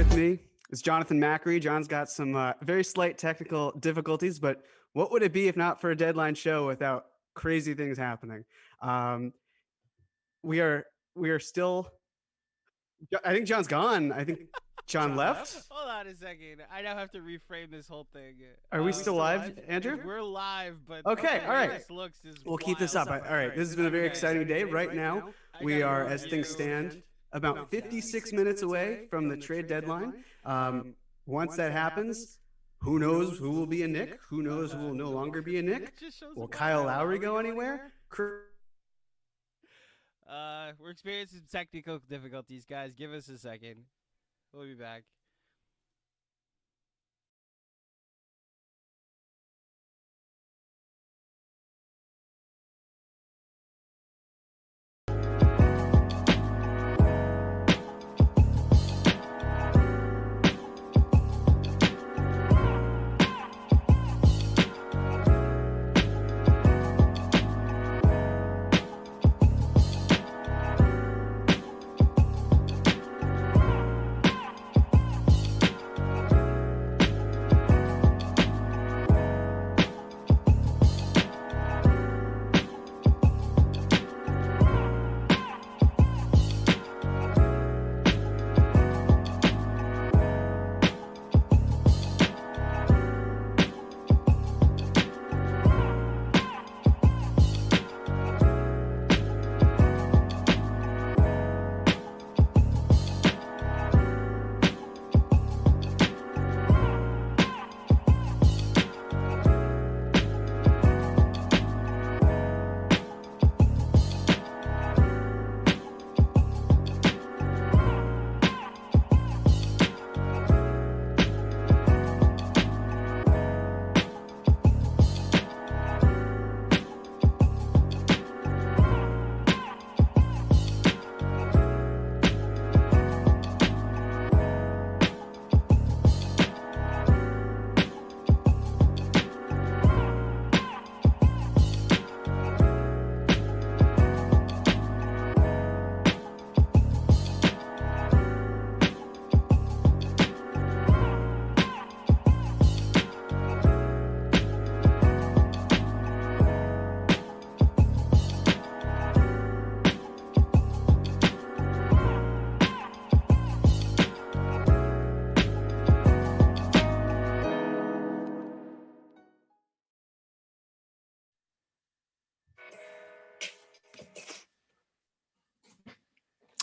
with me is Jonathan Macri. John's got some very slight technical difficulties, but what would it be if not for a deadline show without crazy things happening? Um, we are still. I think John's gone. I think John left. Hold on a second. I now have to reframe this whole thing. Are we still live, Andrew? We're live, but okay, all right. We'll keep this up. All right, this has been a very exciting day. Right now, we are, as things stand, about 56 minutes away from the trade deadline. Once that happens, who knows who will be a Knick? Who knows who will no longer be a Knick? Will Kyle Lowry go anywhere? We're experiencing technical difficulties, guys. Give us a second. We'll be back.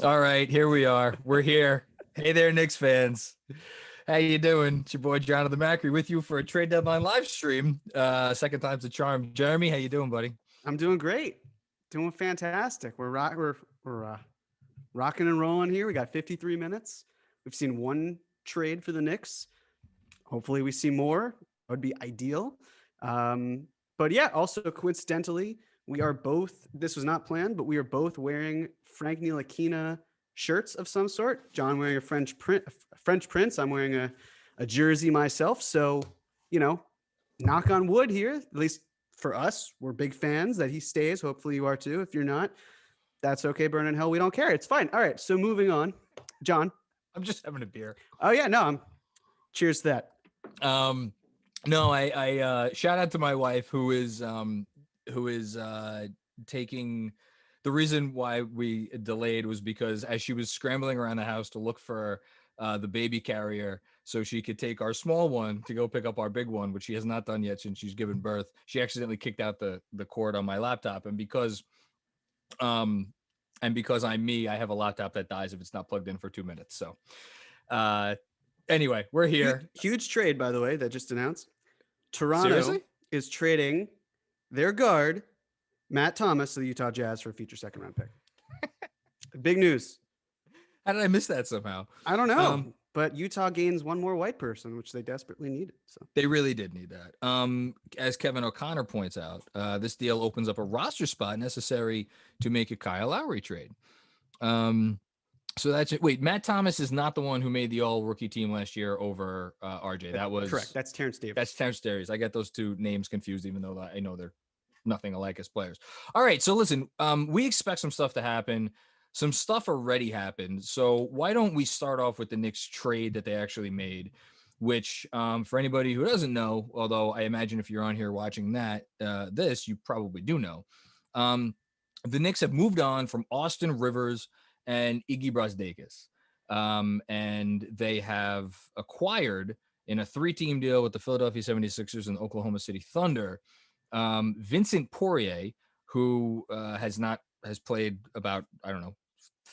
All right, here we are. We're here. Hey there, Knicks fans. How you doing? It's your boy Jonathan Macri with you for a trade deadline live stream. Second time's a charm. Jeremy, how you doing, buddy? I'm doing great. Doing fantastic. We're rocking and rolling here. We got 53 minutes. We've seen one trade for the Knicks. Hopefully we see more. That would be ideal. But yeah, also coincidentally, we are both, this was not planned, but we are both wearing Frank Ntilikina shirts of some sort. John wearing a French Prince. I'm wearing a jersey myself. So, you know, knock on wood here, at least for us, we're big fans that he stays. Hopefully you are too. If you're not, that's okay. Burn in hell. We don't care. It's fine. All right. So moving on, John. I'm just having a beer. Oh yeah. No, cheers to that. No, I shout out to my wife who is taking, the reason why we delayed was because as she was scrambling around the house to look for the baby carrier so she could take our small one to go pick up our big one, which she has not done yet since she's given birth, she accidentally kicked out the cord on my laptop. And because I'm me, I have a laptop that dies if it's not plugged in for 2 minutes. So anyway, we're here. Huge trade, by the way, that just announced. Toronto Seriously? is trading their guard, Matt Thomas, to the Utah Jazz for a future second-round pick. Big news. How did I miss that somehow? I don't know, but Utah gains one more white person, which they desperately needed. So they really did need that. As Kevin O'Connor points out, this deal opens up a roster spot necessary to make a Kyle Lowry trade. So that's it. Wait, Matt Thomas is not the one who made the all-rookie team last year over RJ. That was correct. That's Terrence Davis. That's Terrence Davis. I get those two names confused, even though I know they're nothing alike as players. All right, so listen, we expect some stuff to happen. some stuff already happened. So why don't we start off with the Knicks trade that they actually made, which for anybody who doesn't know, although I imagine if you're on here watching this, you probably do know. The Knicks have moved on from Austin Rivers and Iggy Brasdeikis. And they have acquired in a 3-team deal with the Philadelphia 76ers and the Oklahoma City Thunder, Vincent Poirier, who has played about,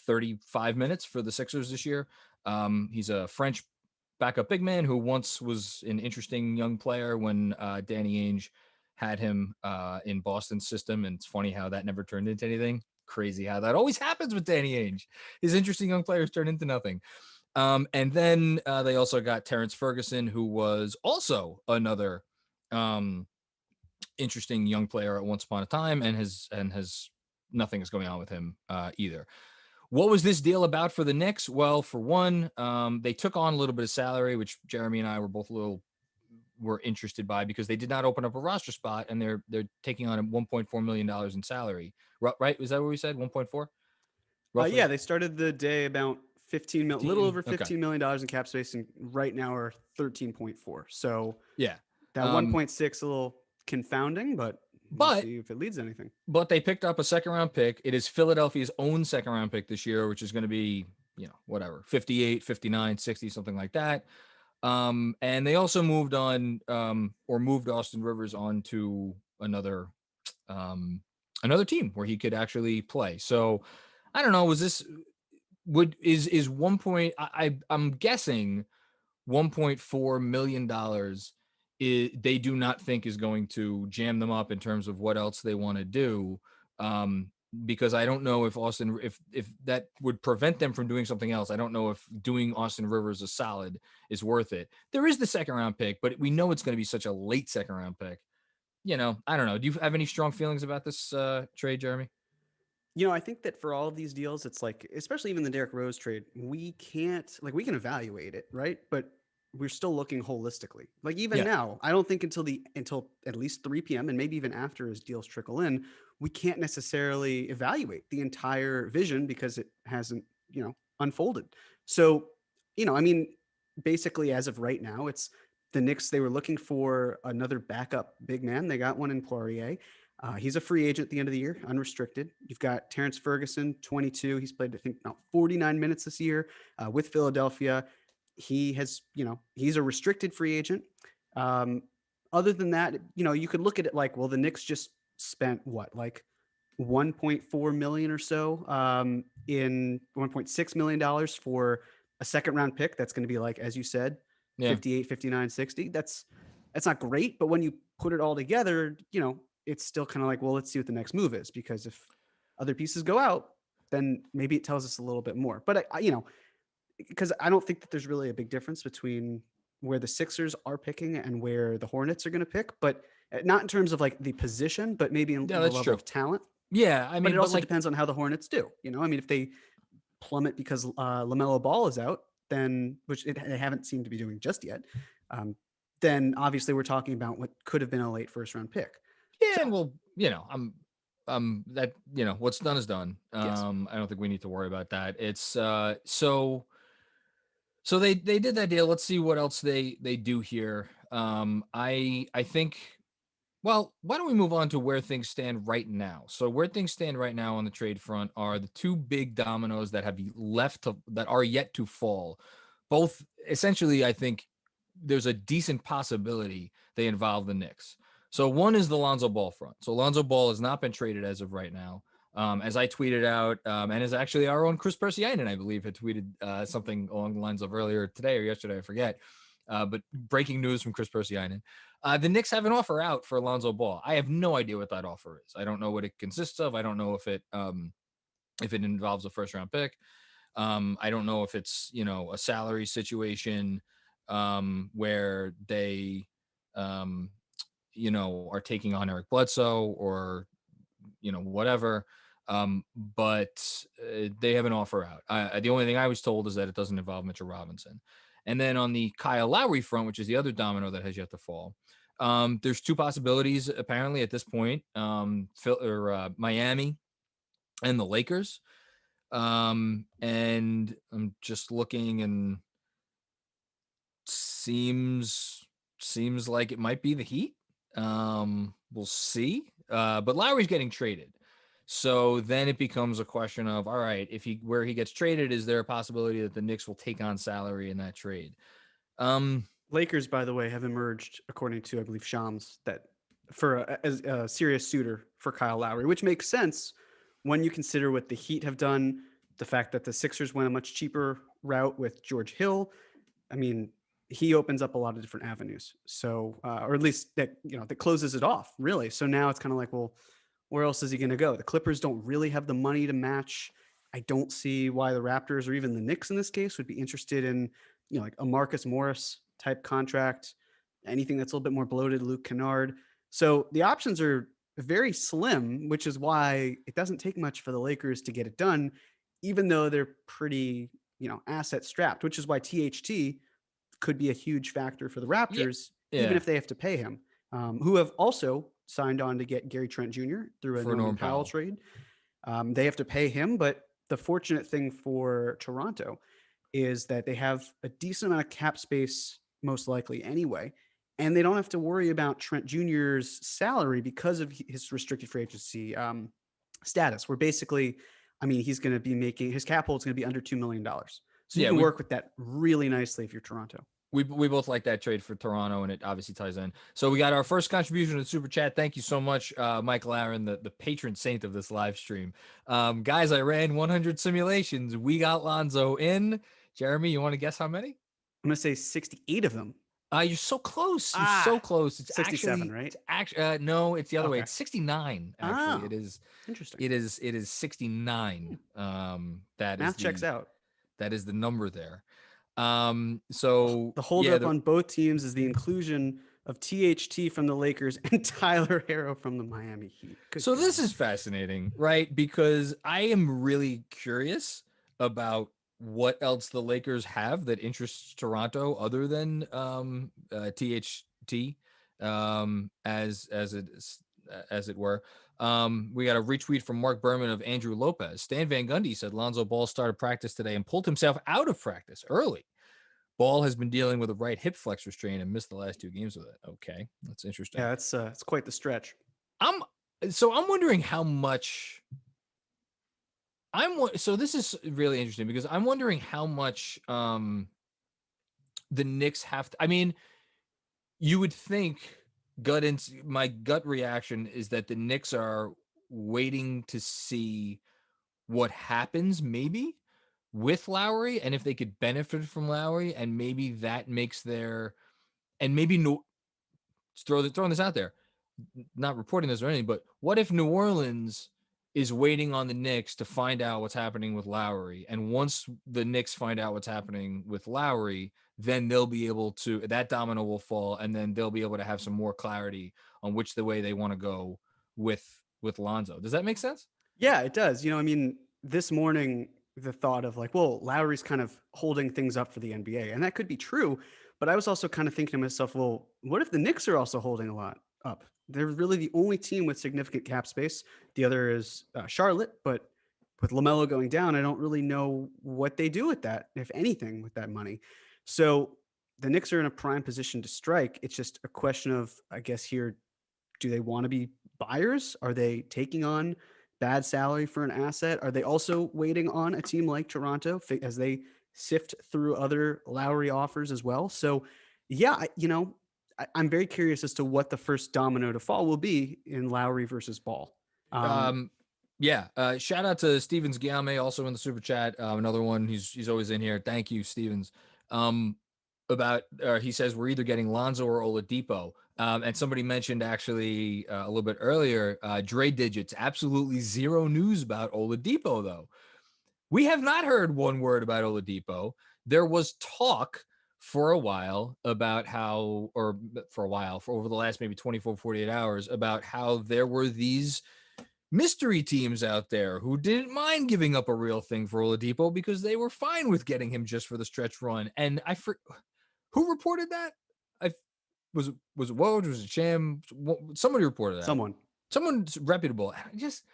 35 minutes for the Sixers this year. He's a French backup big man who once was an interesting young player when Danny Ainge had him in Boston's system. And it's funny how that never turned into anything. Crazy how that always happens with Danny Ainge. His interesting young players turn into nothing. And then they also got Terrence Ferguson, who was also another interesting young player at once upon a time, and has nothing is going on with him either. What was this deal about for the Knicks? Well, for one, they took on a little bit of salary, which Jeremy and I were both were interested by, because they did not open up a roster spot, and they're taking on $1.4 million in salary. Right? Was that what we said? 1.4? Yeah, they started the day about 15 million, little over $15 million in cap space, and right now are 13.4. So yeah, that 1.6 a little confounding, but we'll see if it leads to anything. But they picked up a second-round pick. It is Philadelphia's own second-round pick this year, which is going to be, whatever, 58, 59, 60, something like that. And they also moved on, or moved Austin Rivers on to another team where he could actually play. So I don't know. Is 1 point? I'm guessing $1.4 million they do not think is going to jam them up in terms of what else they want to do. Because I don't know if if that would prevent them from doing something else. I don't know if doing Austin Rivers a solid is worth it. There is the second round pick, but we know it's going to be such a late second round pick. I don't know. Do you have any strong feelings about this trade, Jeremy? I think that for all of these deals, it's like, especially even the Derrick Rose trade, we can evaluate it, right? But we're still looking holistically. Like even now, I don't think until at least 3 p.m. and maybe even after as deals trickle in, we can't necessarily evaluate the entire vision because it hasn't, unfolded. So, basically as of right now, it's the Knicks. They were looking for another backup big man. They got one in Poirier. He's a free agent at the end of the year, unrestricted. You've got Terrence Ferguson, 22. He's played, I think, about 49 minutes this year with Philadelphia. He has, he's a restricted free agent. Other than that, you could look at it like, well, the Knicks just spent what, like $1.4 million or so in $1.6 million for a second round pick. That's going to be like, as you said, 58, 59, 60. That's not great. But when you put it all together, it's still kind of like, well, let's see what the next move is, because if other pieces go out, then maybe it tells us a little bit more. But because I don't think that there's really a big difference between where the Sixers are picking and where the Hornets are going to pick, but not in terms of like the position, but maybe in the level of talent. Yeah. But it also depends on how the Hornets do. If they plummet because LaMelo Ball is out, then, which they haven't seemed to be doing just yet, then obviously we're talking about what could have been a late first round pick. Yeah, well, that what's done is done. Yes. I don't think we need to worry about that. It's so they did that deal. Let's see what else they do here. I think. Well, why don't we move on to where things stand right now? So where things stand right now on the trade front are the two big dominoes that have that are yet to fall. Both essentially, I think there's a decent possibility they involve the Knicks. So one is the Lonzo Ball front. So Lonzo Ball has not been traded as of right now. As I tweeted out, and as actually our own Chris Persianen, I believe, had tweeted something along the lines of earlier today or yesterday, I forget. But breaking news from Chris Persianen. The Knicks have an offer out for Lonzo Ball. I have no idea what that offer is. I don't know what it consists of. I don't know if it involves a first round pick. I don't know if it's, a salary situation where they, are taking on Eric Bledsoe or, whatever. But they have an offer out. The only thing I was told is that it doesn't involve Mitchell Robinson. And then on the Kyle Lowry front, which is the other domino that has yet to fall, there's two possibilities apparently at this point: Miami and the Lakers. And I'm just looking, and seems like it might be the Heat. We'll see. But Lowry's getting traded. So then it becomes a question of, all right, where he gets traded, is there a possibility that the Knicks will take on salary in that trade? Lakers, by the way, have emerged, according to, I believe, Shams, that for a serious suitor for Kyle Lowry, which makes sense when you consider what the Heat have done, the fact that the Sixers went a much cheaper route with George Hill. I mean, he opens up a lot of different avenues. So, or at least that closes it off, really. So now it's kind of like, well, where else is he going to go? The Clippers don't really have the money to match. I don't see why the Raptors or even the Knicks in this case would be interested in, like a Marcus Morris type contract, anything that's a little bit more bloated, Luke Kennard. So the options are very slim, which is why it doesn't take much for the Lakers to get it done, even though they're pretty, asset strapped, which is why THT could be a huge factor for the Raptors, even if they have to pay him, who have also signed on to get Gary Trent Jr. through a Norman Powell trade. They have to pay him, but the fortunate thing for Toronto is that they have a decent amount of cap space, most likely anyway, and they don't have to worry about Trent Jr.'s salary because of his restricted free agency status, where basically, I mean, he's going to be making, his cap hold is going to be under $2 million. So you can work with that really nicely if you're Toronto. We both like that trade for Toronto, and it obviously ties in. So we got our first contribution to the Super Chat. Thank you so much, Michael Aaron, the patron saint of this live stream. Guys, I ran 100 simulations. We got Lonzo in. Jeremy, you want to guess how many? I'm going to say 68 of them. You're so close. You're so close. It's 67, actually, right? It's actually, no, it's the other way. It's 69. Actually, it is interesting. It is 69. That math checks out. That is the number there. So the holdup on both teams is the inclusion of THT from the Lakers and Tyler Herro from the Miami Heat. So this is fascinating, right? Because I am really curious about what else the Lakers have that interests Toronto other than THT, as it were. We got a retweet from Mark Berman of Andrew Lopez. Stan Van Gundy said Lonzo Ball started practice today and pulled himself out of practice early. Ball has been dealing with a right hip flexor strain and missed the last 2 games with it. Okay, that's interesting. Yeah, it's quite the stretch. I'm wondering how much. So this is really interesting because I'm wondering how much the Knicks have to. I mean, you would think my gut reaction is that the Knicks are waiting to see what happens, maybe with Lowry, and if they could benefit from Lowry, and maybe that makes throwing this out there, not reporting this or anything, but what if New Orleans is waiting on the Knicks to find out what's happening with Lowry, and once the Knicks find out what's happening with Lowry, then they'll be able to, that domino will fall, and then they'll be able to have some more clarity on which the way they want to go with Lonzo. Does that make sense? Yeah, it does. I mean, this morning, the thought of like, well, Lowry's kind of holding things up for the NBA, and that could be true. But I was also kind of thinking to myself, well, what if the Knicks are also holding a lot up? They're really the only team with significant cap space. The other is Charlotte, but with LaMelo going down, I don't really know what they do with that, if anything, with that money. So the Knicks are in a prime position to strike. It's just a question of, I guess here, do they want to be buyers? Are they taking on bad salary for an asset? Are they also waiting on a team like Toronto as they sift through other Lowry offers as well? So yeah, I'm very curious as to what the first domino to fall will be in Lowry versus Ball. Shout out to Stevens Guillaume, also in the super chat. Another one. He's always in here. Thank you, Stevens. He says we're either getting Lonzo or Oladipo. And somebody mentioned actually a little bit earlier, Dre Digits, absolutely zero news about Oladipo, though. We have not heard one word about Oladipo. There was talk for over the last maybe 24, 48 hours about how there were these mystery teams out there who didn't mind giving up a real thing for Oladipo because they were fine with getting him just for the stretch run. And who reported that? Was it Woj? Was it Sham? Somebody reported that. Someone's reputable. Just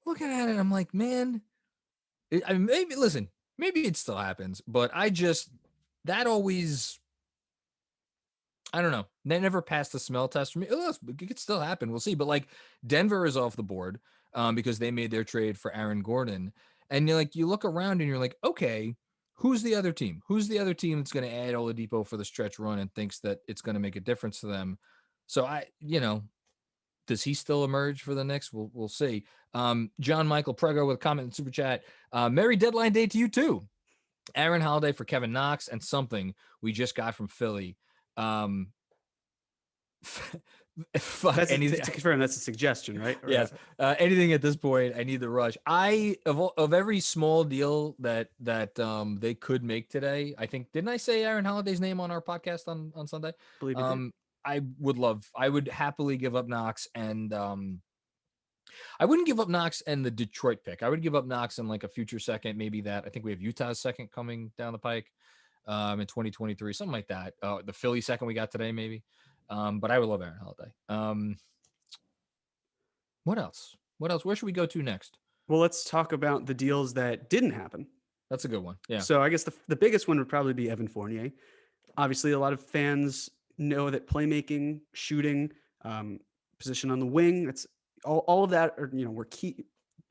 looking at it, I'm like, man, I mean, maybe it still happens, but that always, I don't know. They never passed the smell test for me. It could still happen. We'll see. But like Denver is off the board because they made their trade for Aaron Gordon. And you look around and you're like, okay, who's the other team? Who's the other team that's going to add Oladipo for the stretch run and thinks that it's going to make a difference to them? So does he still emerge for the Knicks? We'll see. John Michael Prego with a comment in super chat. Merry deadline day to you too. Aaron Holiday for Kevin Knox and something we just got from Philly. Anything to confirm, that's a suggestion, right? Or yes. Anything at this point, I need the rush. Of every small deal that they could make today, I think, didn't I say Aaron Holiday's name on our podcast on Sunday? Believe you did. I would happily give up Knox and I wouldn't give up Knox and the Detroit pick. I would give up Knox and like a future second, maybe that. I think we have Utah's second coming down the pike in 2023, something like that. The Philly second we got today, maybe. But I would love Aaron Holiday. What else? Where should we go to next? Well, let's talk about the deals that didn't happen. That's a good one. Yeah. So I guess the biggest one would probably be Evan Fournier. Obviously, a lot of fans know that playmaking, shooting, position on the wing, that's all of that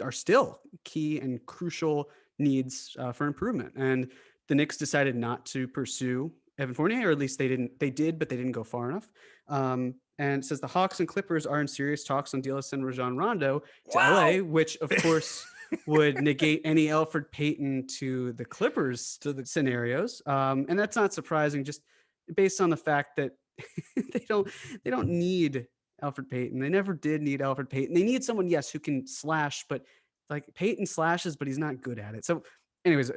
are still key and crucial needs for improvement. And the Knicks decided not to pursue Evan Fournier, or at least they did, but they didn't go far enough. And it says the Hawks and Clippers are in serious talks on deals to send Rajon Rondo to LA, which of course would negate any Elfrid Payton to the Clippers scenarios. And that's not surprising, just based on the fact that they don't need Elfrid Payton. They never did need Elfrid Payton. They need someone, yes, who can slash, but like Payton slashes, but he's not good at it. So anyways,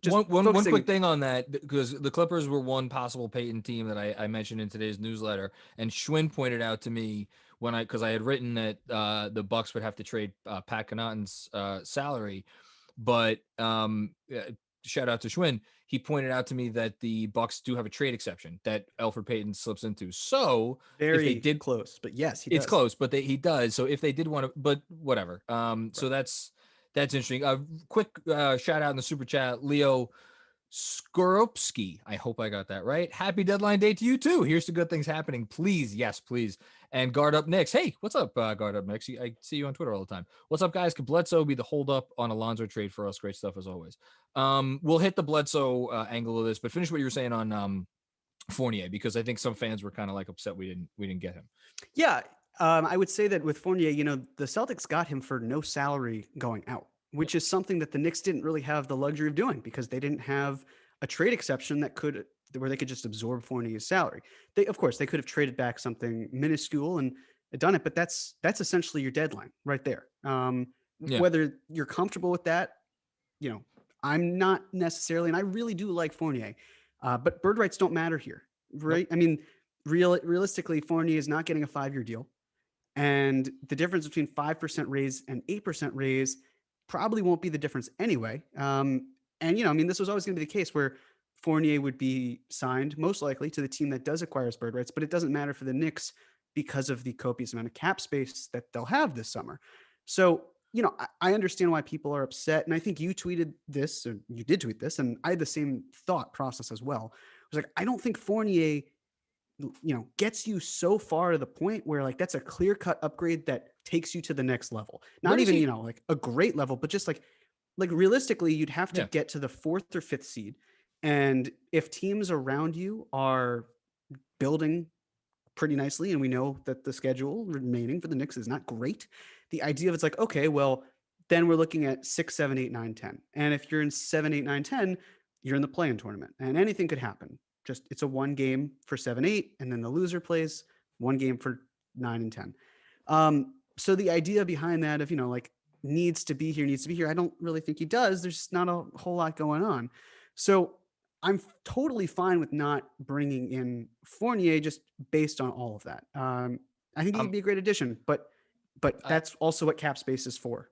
just one quick thing on that, because the Clippers were one possible Payton team that I mentioned in today's newsletter, and Schwinn pointed out to me because I had written that the Bucks would have to trade Pat Connaughton's salary, but shout out to Schwinn. He pointed out to me that the Bucks do have a trade exception that Elfrid Payton slips into. So if they did close, but yes, it's close, but he does. So if they did want to, but whatever. Right. So that's interesting. Quick shout out in the super chat, Leo Skoropski. I hope I got that right. Happy deadline day to you too. Here's the good things happening. Please, yes, please. And Guard Up Knicks. Hey, what's up, Guard Up Knicks? I see you on Twitter all the time. What's up, guys? Could Bledsoe be the holdup on Alonzo trade for us? Great stuff as always. We'll hit the Bledsoe angle of this, but finish what you were saying on Fournier, because I think some fans were kind of like upset we didn't get him. Yeah, I would say that with Fournier, the Celtics got him for no salary going out, which is something that the Knicks didn't really have the luxury of doing because they didn't have a trade exception where they could just absorb Fournier's salary. Of course, they could have traded back something minuscule and done it, but that's essentially your deadline right there. Whether you're comfortable with that, I'm not necessarily, and I really do like Fournier, but bird rights don't matter here, right? Nope. I mean, realistically, Fournier is not getting a 5-year deal, and the difference between 5% raise and 8% raise probably won't be the difference anyway. This was always going to be the case where Fournier would be signed most likely to the team that does acquire his bird rights, but it doesn't matter for the Knicks because of the copious amount of cap space that they'll have this summer. So, I understand why people are upset. And I think you tweeted this, or you did tweet this, and I had the same thought process as well. I was like, I don't think Fournier, gets you so far to the point where like that's a clear-cut upgrade that takes you to the next level. Not even, like a great level, but just like realistically, you'd have to get to the 4th or 5th seed. And if teams around you are building pretty nicely, and we know that the schedule remaining for the Knicks is not great, the idea of it's like, okay, well, then we're looking at 6, 7, 8, 9, 10. And if you're in 7, 8, 9, 10, you're in the play-in tournament, and anything could happen. Just it's a 1 game for 7, 8, and then the loser plays 1 game for 9 and 10. So the idea behind that of, needs to be here, I don't really think he does. There's just not a whole lot going on. So I'm totally fine with not bringing in Fournier just based on all of that. I think he'd be a great addition, but that's also what cap space is for.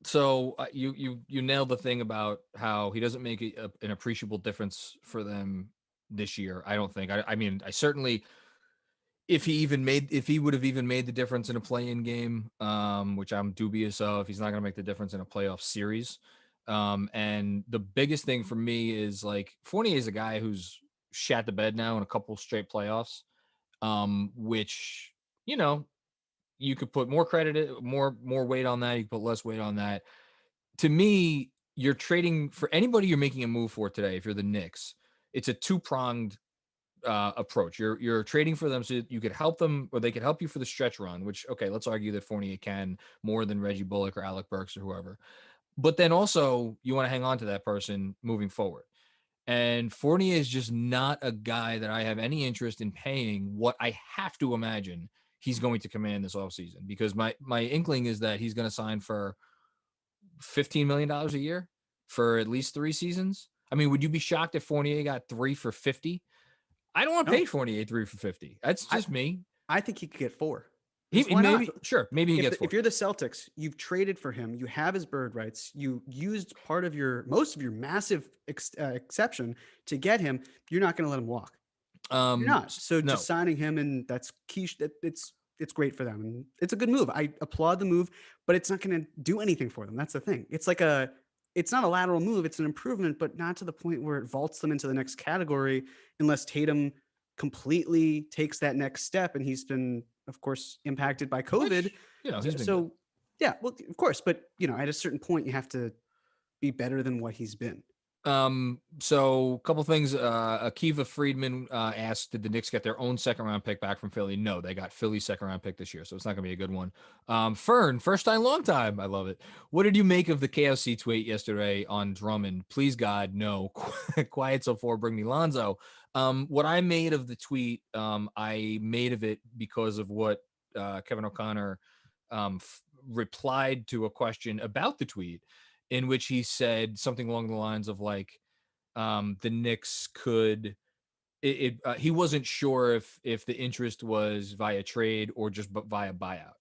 So you nailed the thing about how he doesn't make an appreciable difference for them this year. I don't think. I mean, I certainly, if he would have even made the difference in a play-in game, which I'm dubious of, he's not going to make the difference in a playoff series. And the biggest thing for me is like Fournier is a guy who's shat the bed now in a couple straight playoffs, which, you know, you could put more credit, more weight on that. You could put less weight on that. To me, you're trading for anybody you're making a move for today. If you're the Knicks, it's a two-pronged approach. You're trading for them so you could help them, or they could help you for the stretch run, which, okay, let's argue that Fournier can more than Reggie Bullock or Alec Burks or whoever. But then also you want to hang on to that person moving forward. And Fournier is just not a guy that I have any interest in paying what I have to imagine he's going to command this offseason, because my inkling is that he's going to sign for $15 million a year for at least 3 seasons. I mean, would you be shocked if Fournier got 3 for 50? I don't want to pay Fournier 3 for 50. That's just me. I think he could get 4. Maybe he gets 4. If you're the Celtics, you've traded for him, you have his bird rights, you used most of your massive exception to get him. You're not going to let him walk. You're not. So no. just signing him, and that's key. It's great for them, and it's a good move. I applaud the move, but it's not going to do anything for them. That's the thing. It's not a lateral move. It's an improvement, but not to the point where it vaults them into the next category unless Tatum completely takes that next step. And he's been, of course, impacted by COVID. Well, of course. But, at a certain point, you have to be better than what he's been. So a couple things. Akiva Friedman asked, did the Knicks get their own second round pick back from Philly? No, they got Philly's second round pick this year, so it's not gonna be a good one. Fern, first time, long time. I love it. What did you make of the KFC tweet yesterday on Drummond? Please God, no. Quiet so far, bring me Lonzo. What I made of the tweet, I made of it because of what Kevin O'Connor replied to a question about the tweet, in which he said something along the lines of like, the Knicks could, he wasn't sure if the interest was via trade or just via buyout.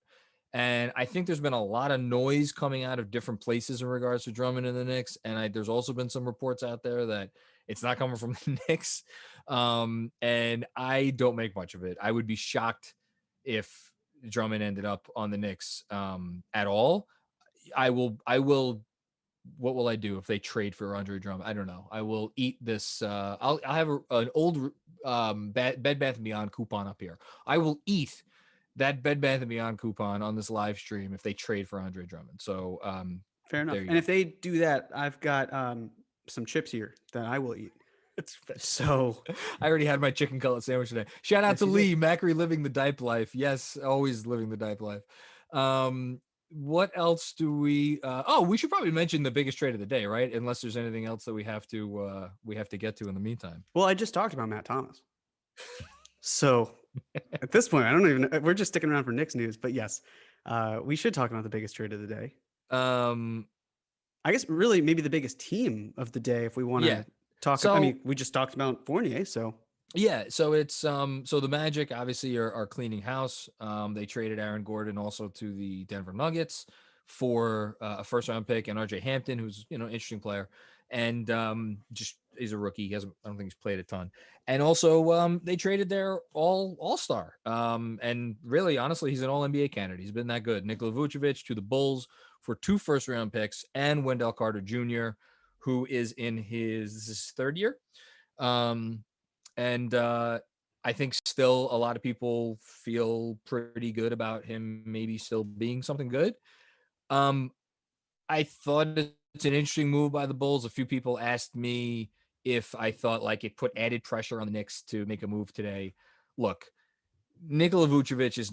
And I think there's been a lot of noise coming out of different places in regards to Drummond and the Knicks. And there's also been some reports out there that it's not coming from the Knicks. And I don't make much of it. I would be shocked if Drummond ended up on the Knicks at all. I will. What will I do if they trade for Andre Drummond? I don't know. I will eat this. I'll have an old Bed Bath & Beyond coupon up here. I will eat that Bed Bath & Beyond coupon on this live stream if they trade for Andre Drummond. So fair enough. And if they do that, I've got some chips here that I will eat. So I already had my chicken cutlet sandwich today. Shout out to Lee Macri, living the dipe life. Yes, always living the dipe life. What else do we we should probably mention the biggest trade of the day, right? Unless there's anything else that we have to get to in the meantime. Well, I just talked about Matt Thomas. So at this point, we're just sticking around for Knicks news, but yes, we should talk about the biggest trade of the day. I guess really maybe the biggest team of the day if we want to talk. So, I mean, we just talked about Fournier, so yeah, so it's so the Magic obviously are cleaning house. They traded Aaron Gordon also to the Denver Nuggets for a first round pick and RJ Hampton, who's an interesting player, and just is a rookie. I don't think he's played a ton. And also they traded their all-star. And really, honestly, he's an all-NBA candidate. He's been that good. Nikola Vucevic to the Bulls for 2 first-round picks, and Wendell Carter Jr., who is in his 3rd year. And I think still a lot of people feel pretty good about him maybe still being something good. I thought it's an interesting move by the Bulls. A few people asked me if I thought like it put added pressure on the Knicks to make a move today. Look, Nikola Vucevic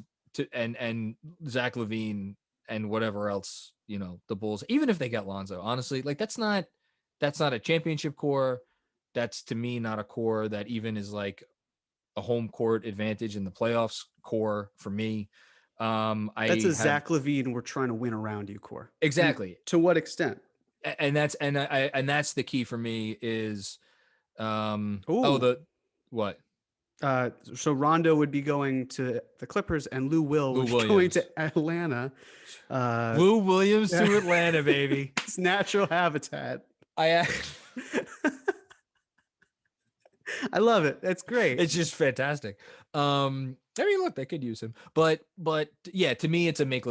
and Zach LaVine and whatever else, the Bulls, even if they get Lonzo, honestly, like that's not a championship core. That's to me not a core that even is like a home court advantage in the playoffs core for me. That's a Zach LaVine, we're trying to win around you core. Exactly. And to what extent? And that's the key for me is what? So Rondo would be going to the Clippers and Lou Williams going to Atlanta. Lou Williams to Atlanta, baby. It's natural habitat. I love it. That's great. It's just fantastic. I mean, look, they could use him, but yeah, to me, it's a make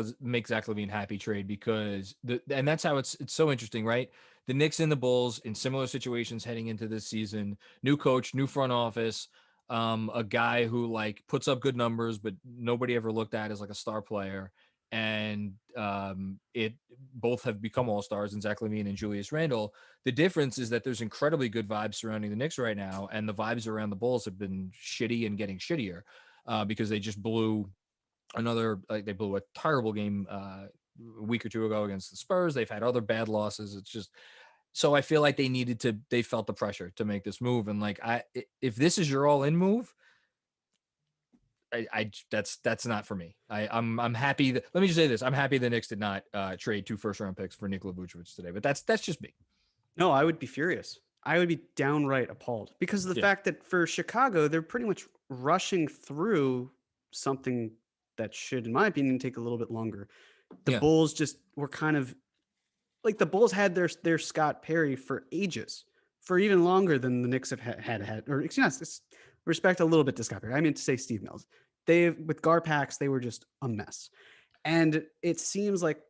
Zach LaVine happy trade because and that's how it's so interesting, right? the Knicks and the Bulls in similar situations heading into this season. New coach, new front office, a guy who like puts up good numbers, but nobody ever looked at as like a star player. And it both have become all-stars in Zach LaVine and Julius Randle. The difference is that there's incredibly good vibes surrounding the Knicks right now, and the vibes around the Bulls have been shitty and getting shittier because they just blew they blew a terrible game a week or two ago against the Spurs. They've had other bad losses. It's just so I feel like they felt the pressure to make this move. And like if this is your all-in move, that's not for me. I'm happy that, let me just say this. I'm happy the Knicks did not trade 2 first-round picks for Nikola Vucevic today, but that's just me. No, I would be furious. I would be downright appalled because of the fact that for Chicago, they're pretty much rushing through something that should, in my opinion, take a little bit longer. The Bulls just were kind of like, the Bulls had their Scott Perry for ages, for even longer than the Knicks have had, or excuse me, respect a little bit to Scott Perry. I meant to say Steve Mills. With Garpax, they were just a mess. And it seems like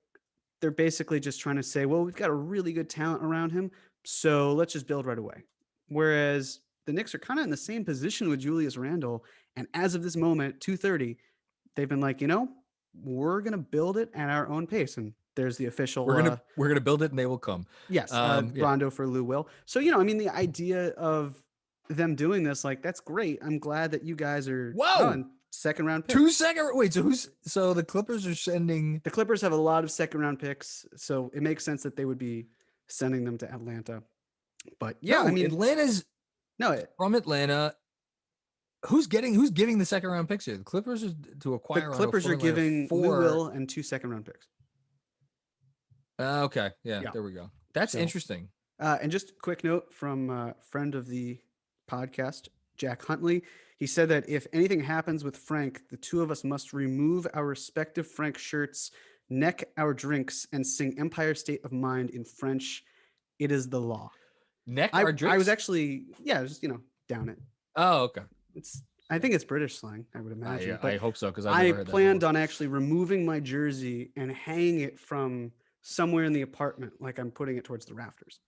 they're basically just trying to say, well, we've got a really good talent around him, so let's just build right away. Whereas the Knicks are kind of in the same position with Julius Randle. And as of this moment, 2:30, they've been like, we're going to build it at our own pace. And there's the official. We're gonna build it and they will come. Yes. Rondo for Lou Will. So, the idea of them doing this, like, that's great. I'm glad that you guys are second round picks. So the Clippers are sending. The Clippers have a lot of second round picks, so it makes sense that they would be sending them to Atlanta. But Atlanta's from Atlanta. Who's giving the second round picks here? The Clippers are to acquire. The Clippers are giving Lou Will and 2 second round picks. Okay. Yeah, there we go. That's interesting. And just a quick note from a friend of the podcast, Jack Huntley. He said that if anything happens with Frank, the two of us must remove our respective Frank shirts, neck our drinks, and sing Empire State of Mind in French. It is the law. Neck our drinks? I was actually, just, down it. Oh, okay. I think it's British slang, I would imagine. I hope so, because I planned on actually removing my jersey and hanging it from somewhere in the apartment, like I'm putting it towards the rafters.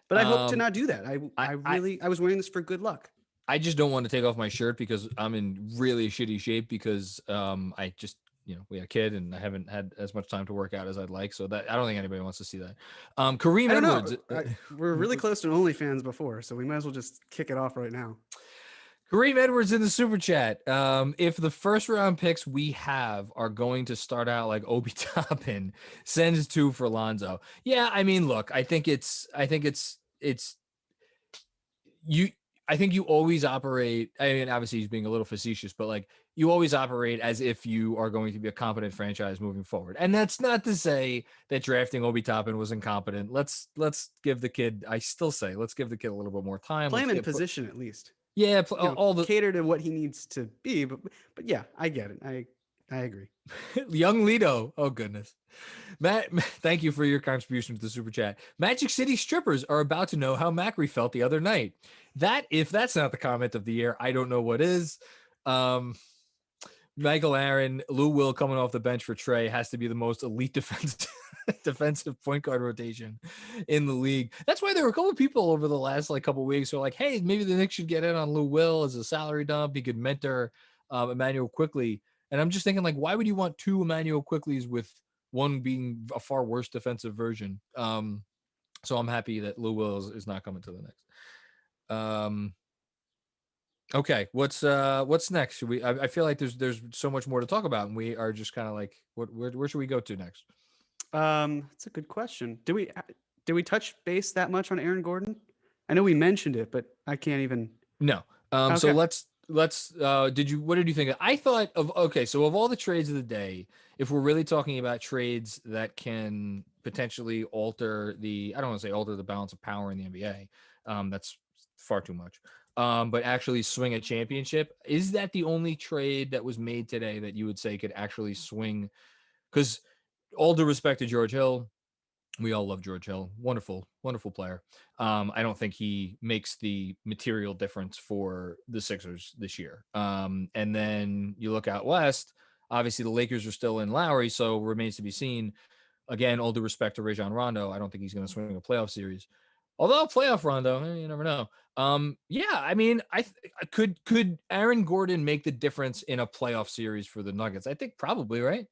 But I hope to not do that. I was wearing this for good luck. I just don't want to take off my shirt because I'm in really shitty shape because I just, we had a kid and I haven't had as much time to work out as I'd like. So that I don't think anybody wants to see that. Kareem Edwards. We're really close to OnlyFans before, so we might as well just kick it off right now. Kareem Edwards in the super chat. If the first round picks we have are going to start out like Obi Toppin, sends 2 for Lonzo. Yeah, I mean, look, I think you always operate. I mean, obviously he's being a little facetious, but like you always operate as if you are going to be a competent franchise moving forward. And that's not to say that drafting Obi Toppin was incompetent. Let's give the kid. I still say let's give the kid a little bit more time. Play him in position at least. Yeah, cater to what he needs to be, but yeah, I get it. I agree. Young Lido. Oh goodness. Matt, thank you for your contribution to the super chat. Magic City strippers are about to know how Macri felt the other night. If that's not the comment of the year, I don't know what is. Michael Aaron, Lou Will coming off the bench for Trey has to be the most elite defensive point guard rotation in the league. That's why there were a couple of people over the last couple of weeks who are like, hey, maybe the Knicks should get in on Lou Will as a salary dump. He could mentor Emmanuel Quickley. And I'm just thinking, why would you want 2 Emmanuel Quickleys with one being a far worse defensive version? So I'm happy that Lou Will is not coming to the Knicks. Okay, what's next? Should we? I feel like there's so much more to talk about, and we are just kind of like, where should we go to next? That's a good question. Did we touch base that much on Aaron Gordon? I know we mentioned it, but I can't even. No. Okay. So let's. What did you think? I thought of so of all the trades of the day, if we're really talking about trades that can potentially alter I don't want to say alter the balance of power in the NBA. That's far too much. But actually swing a championship. Is that the only trade that was made today that you would say could actually swing? Because all due respect to George Hill, we all love George Hill. Wonderful, wonderful player. I don't think he makes the material difference for the Sixers this year. And then you look out west, obviously the Lakers are still in Lowry, so remains to be seen. Again, all due respect to Rajon Rondo, I don't think he's going to swing a playoff series. Although playoff Rondo, you never know. Yeah, I mean, could Aaron Gordon make the difference in a playoff series for the Nuggets? I think probably, right?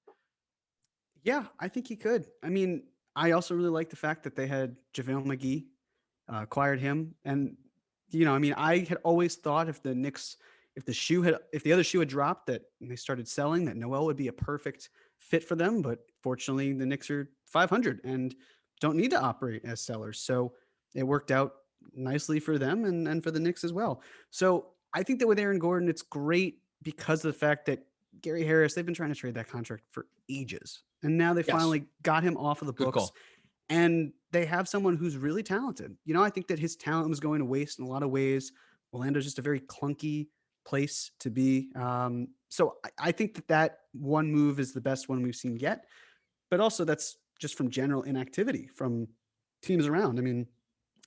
Yeah, I think he could. I mean, I also really like the fact that they had JaVale McGee, acquired him. And, I mean, I had always thought if the Knicks, if the other shoe had dropped that and they started selling, that Noel would be a perfect fit for them. But fortunately, the Knicks are 500 and don't need to operate as sellers. So it worked out nicely for them and for the Knicks as well. So I think that with Aaron Gordon, it's great because of the fact that Gary Harris, they've been trying to trade that contract for ages. And now they Yes. finally got him off of the Good books. call. And they have someone who's really talented. I think that his talent was going to waste in a lot of ways. Orlando's just a very clunky place to be. So I think that one move is the best one we've seen yet. But also that's just from general inactivity from teams around. I mean,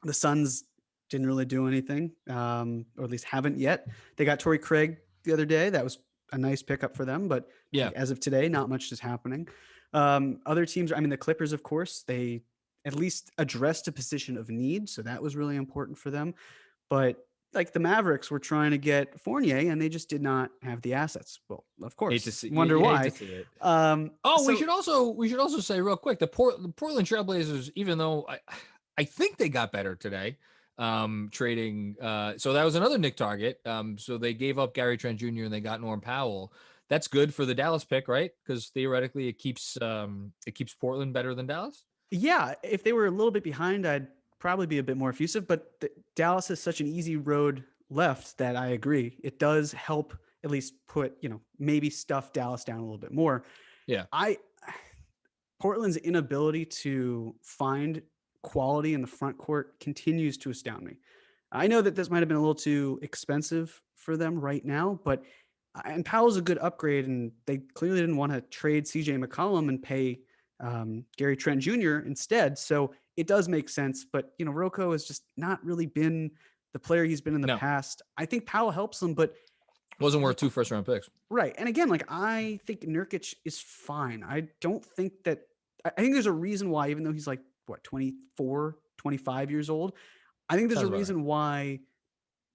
the Suns didn't really do anything, or at least haven't yet. They got Torrey Craig the other day. That was a nice pickup for them. But Yeah. as of today, not much is happening. Other teams, I mean, the Clippers, of course, they at least addressed a position of need. So that was really important for them. But like the Mavericks were trying to get Fournier and they just did not have the assets. Well, of course, Hate to see, wonder hate why. to see it. So- we should also say real quick, the Portland Trailblazers, even though I think they got better today, trading. So that was another Nick target. So they gave up Gary Trent Jr. and they got Norm Powell. That's good for the Dallas pick, right? Because theoretically it keeps Portland better than Dallas. Yeah, if they were a little bit behind, I'd probably be a bit more effusive, but Dallas is such an easy road left that I agree. It does help at least put, maybe stuff Dallas down a little bit more. Yeah. Portland's inability to find quality in the front court continues to astound me. I know that this might have been a little too expensive for them right now, and Powell's a good upgrade, and they clearly didn't want to trade CJ McCollum and pay Gary Trent Jr. instead. So it does make sense. But, Rocco has just not really been the player he's been in the past. I think Powell helps him, but wasn't worth 2 first-round picks. Right. And again, I think Nurkic is fine. I don't think that – I think there's a reason why, even though he's 24, 25 years old, I think there's a reason why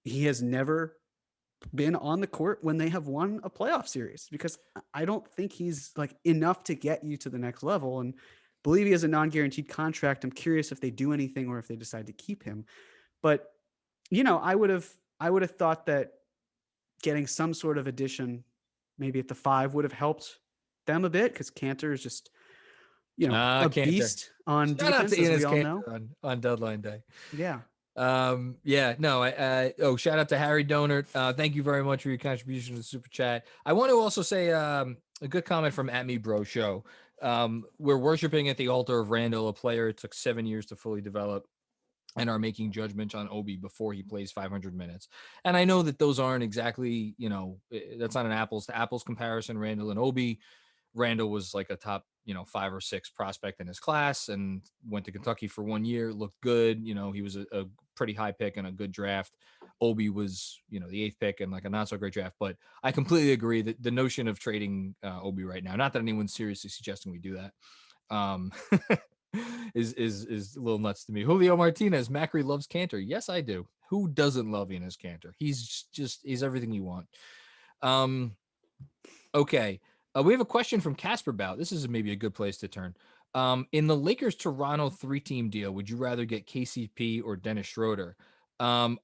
he has never been on the court when they have won a playoff series, because I don't think he's enough to get you to the next level. And believe he has a non-guaranteed contract. I'm curious if they do anything or if they decide to keep him. But, I would have thought that getting some sort of addition, maybe at the 5, would have helped them a bit, because Cantor is just, a Kanter. beast on Shout out defense, to as Enes we all Kanter know. on deadline day. Yeah. Shout out to Harry Donert. Thank you very much for your contribution to the super chat. I want to also say a good comment from At Me Bro Show. We're worshiping at the altar of Randall, a player it took 7 years to fully develop, and are making judgments on Obi before he plays 500 minutes. And I know that those aren't exactly, that's not an apples to apples comparison, Randall and Obi. Randall was a top, 5 or 6 prospect in his class and went to Kentucky for 1 year, looked good. He was a pretty high pick and a good draft. Obi was, the 8th pick and a not so great draft. But I completely agree that the notion of trading Obi right now, not that anyone's seriously suggesting we do that, is a little nuts to me. Julio Martinez, Macri loves Cantor. Yes, I do. Who doesn't love Enes Kanter? He's everything you want. Okay. We have a question from Casper Bout. This is maybe a good place to turn. In the Lakers Toronto 3-team deal, would you rather get KCP or Dennis Schroeder? I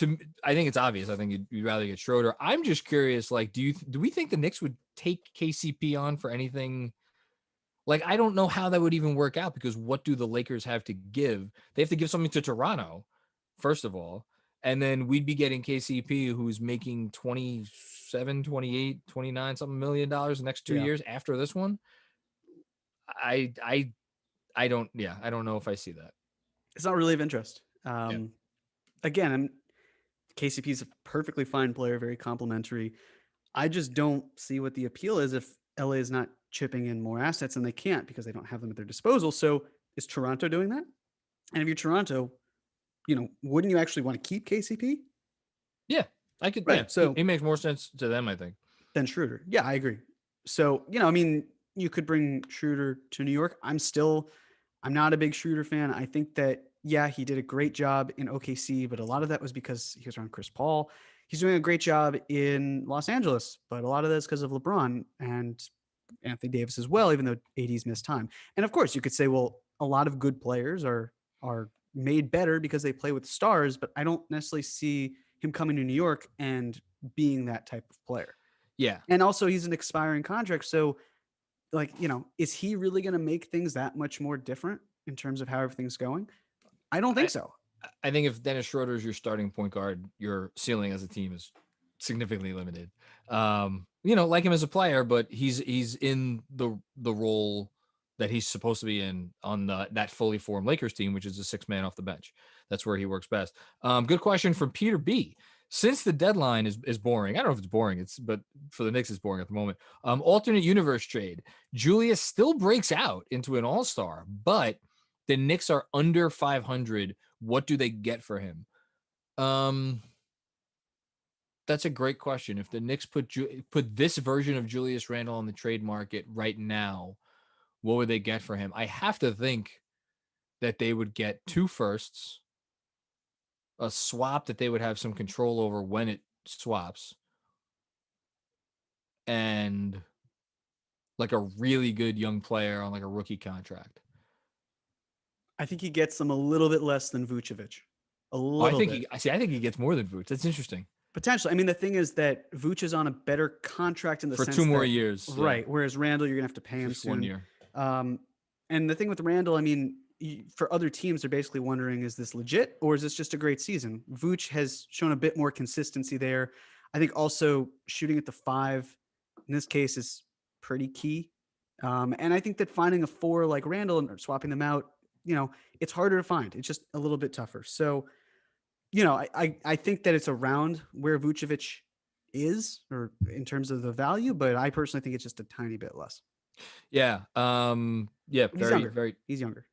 think it's obvious. I think you'd rather get Schroeder. I'm just curious. Do we think the Knicks would take KCP on for anything? I don't know how that would even work out, because what do the Lakers have to give? They have to give something to Toronto, first of all. And then we'd be getting KCP, who's making 27, 28, 29 something $1 million the next 2 years after this one. I don't know if I see that. It's not really of interest. Again, KCP is a perfectly fine player, very complimentary. I just don't see what the appeal is if LA is not chipping in more assets, and they can't because they don't have them at their disposal. So is Toronto doing that? And if you're Toronto, wouldn't you actually want to keep KCP? Yeah, I could. Right. Yeah, so it makes more sense to them, I think, than Schroeder. Yeah, I agree. So, you could bring Schroeder to New York. I'm not a big Schroeder fan. I think that, yeah, he did a great job in OKC, but a lot of that was because he was around Chris Paul. He's doing a great job in Los Angeles, but a lot of that's because of LeBron and Anthony Davis as well, even though AD's missed time. And of course, you could say, well, a lot of good players are made better because they play with stars, but I don't necessarily see him coming to New York and being that type of player. Yeah. And also, he's an expiring contract, so like, is he really going to make things that much more different in terms of how everything's going? I don't think so. I think if Dennis Schroeder is your starting point guard, your ceiling as a team is significantly limited. Like him as a player, but he's in the role that he's supposed to be in on that fully formed Lakers team, which is a 6-man off the bench. That's where he works best. Good question from Peter B. Since the deadline is boring, I don't know if it's boring, but for the Knicks, it's boring at the moment. Alternate universe trade. Julius still breaks out into an all-star, but the Knicks are under 500. What do they get for him? That's a great question. If the Knicks put this version of Julius Randle on the trade market right now, what would they get for him? I have to think that they would get 2 firsts, a swap that they would have some control over when it swaps, and like a really good young player on like a rookie contract. I think he gets them a little bit less than Vucevic. I think he gets more than Vuce. That's interesting. Potentially. I mean, the thing is that Vuce is on a better contract in the sense 2 more that, years. right? Yeah. Whereas Randle, you're gonna have to pay him Just soon. 1 year. And the thing with Randle, I mean, for other teams, they're basically wondering, is this legit or is this just a great season? Vuce has shown a bit more consistency there. I think also shooting at the 5 in this case is pretty key. And I think that finding a 4 like Randle and swapping them out, it's harder to find. It's just a little bit tougher. So, I think that it's around where Vucevic is, or in terms of the value, but I personally think it's just a tiny bit less. Yeah. Yeah. He's younger.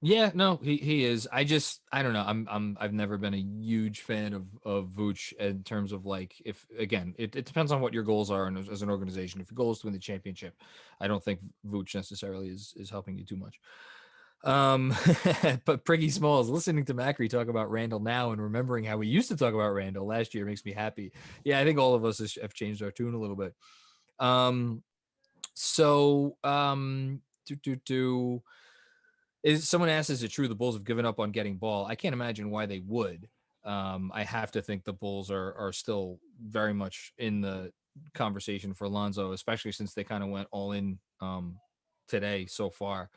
Yeah, no, he is. I don't know. I've never been a huge fan of Vooch in terms of like, if again, it depends on what your goals are and as an organization. If your goal is to win the championship, I don't think Vooch necessarily is helping you too much. But Priggy Smalls, listening to Macri talk about Randall now and remembering how we used to talk about Randall last year makes me happy. Yeah, I think all of us have changed our tune a little bit. Is someone asked, is it true the Bulls have given up on getting Ball? I can't imagine why they would. I have to think the Bulls are still very much in the conversation for Lonzo, especially since they kind of went all in today so far.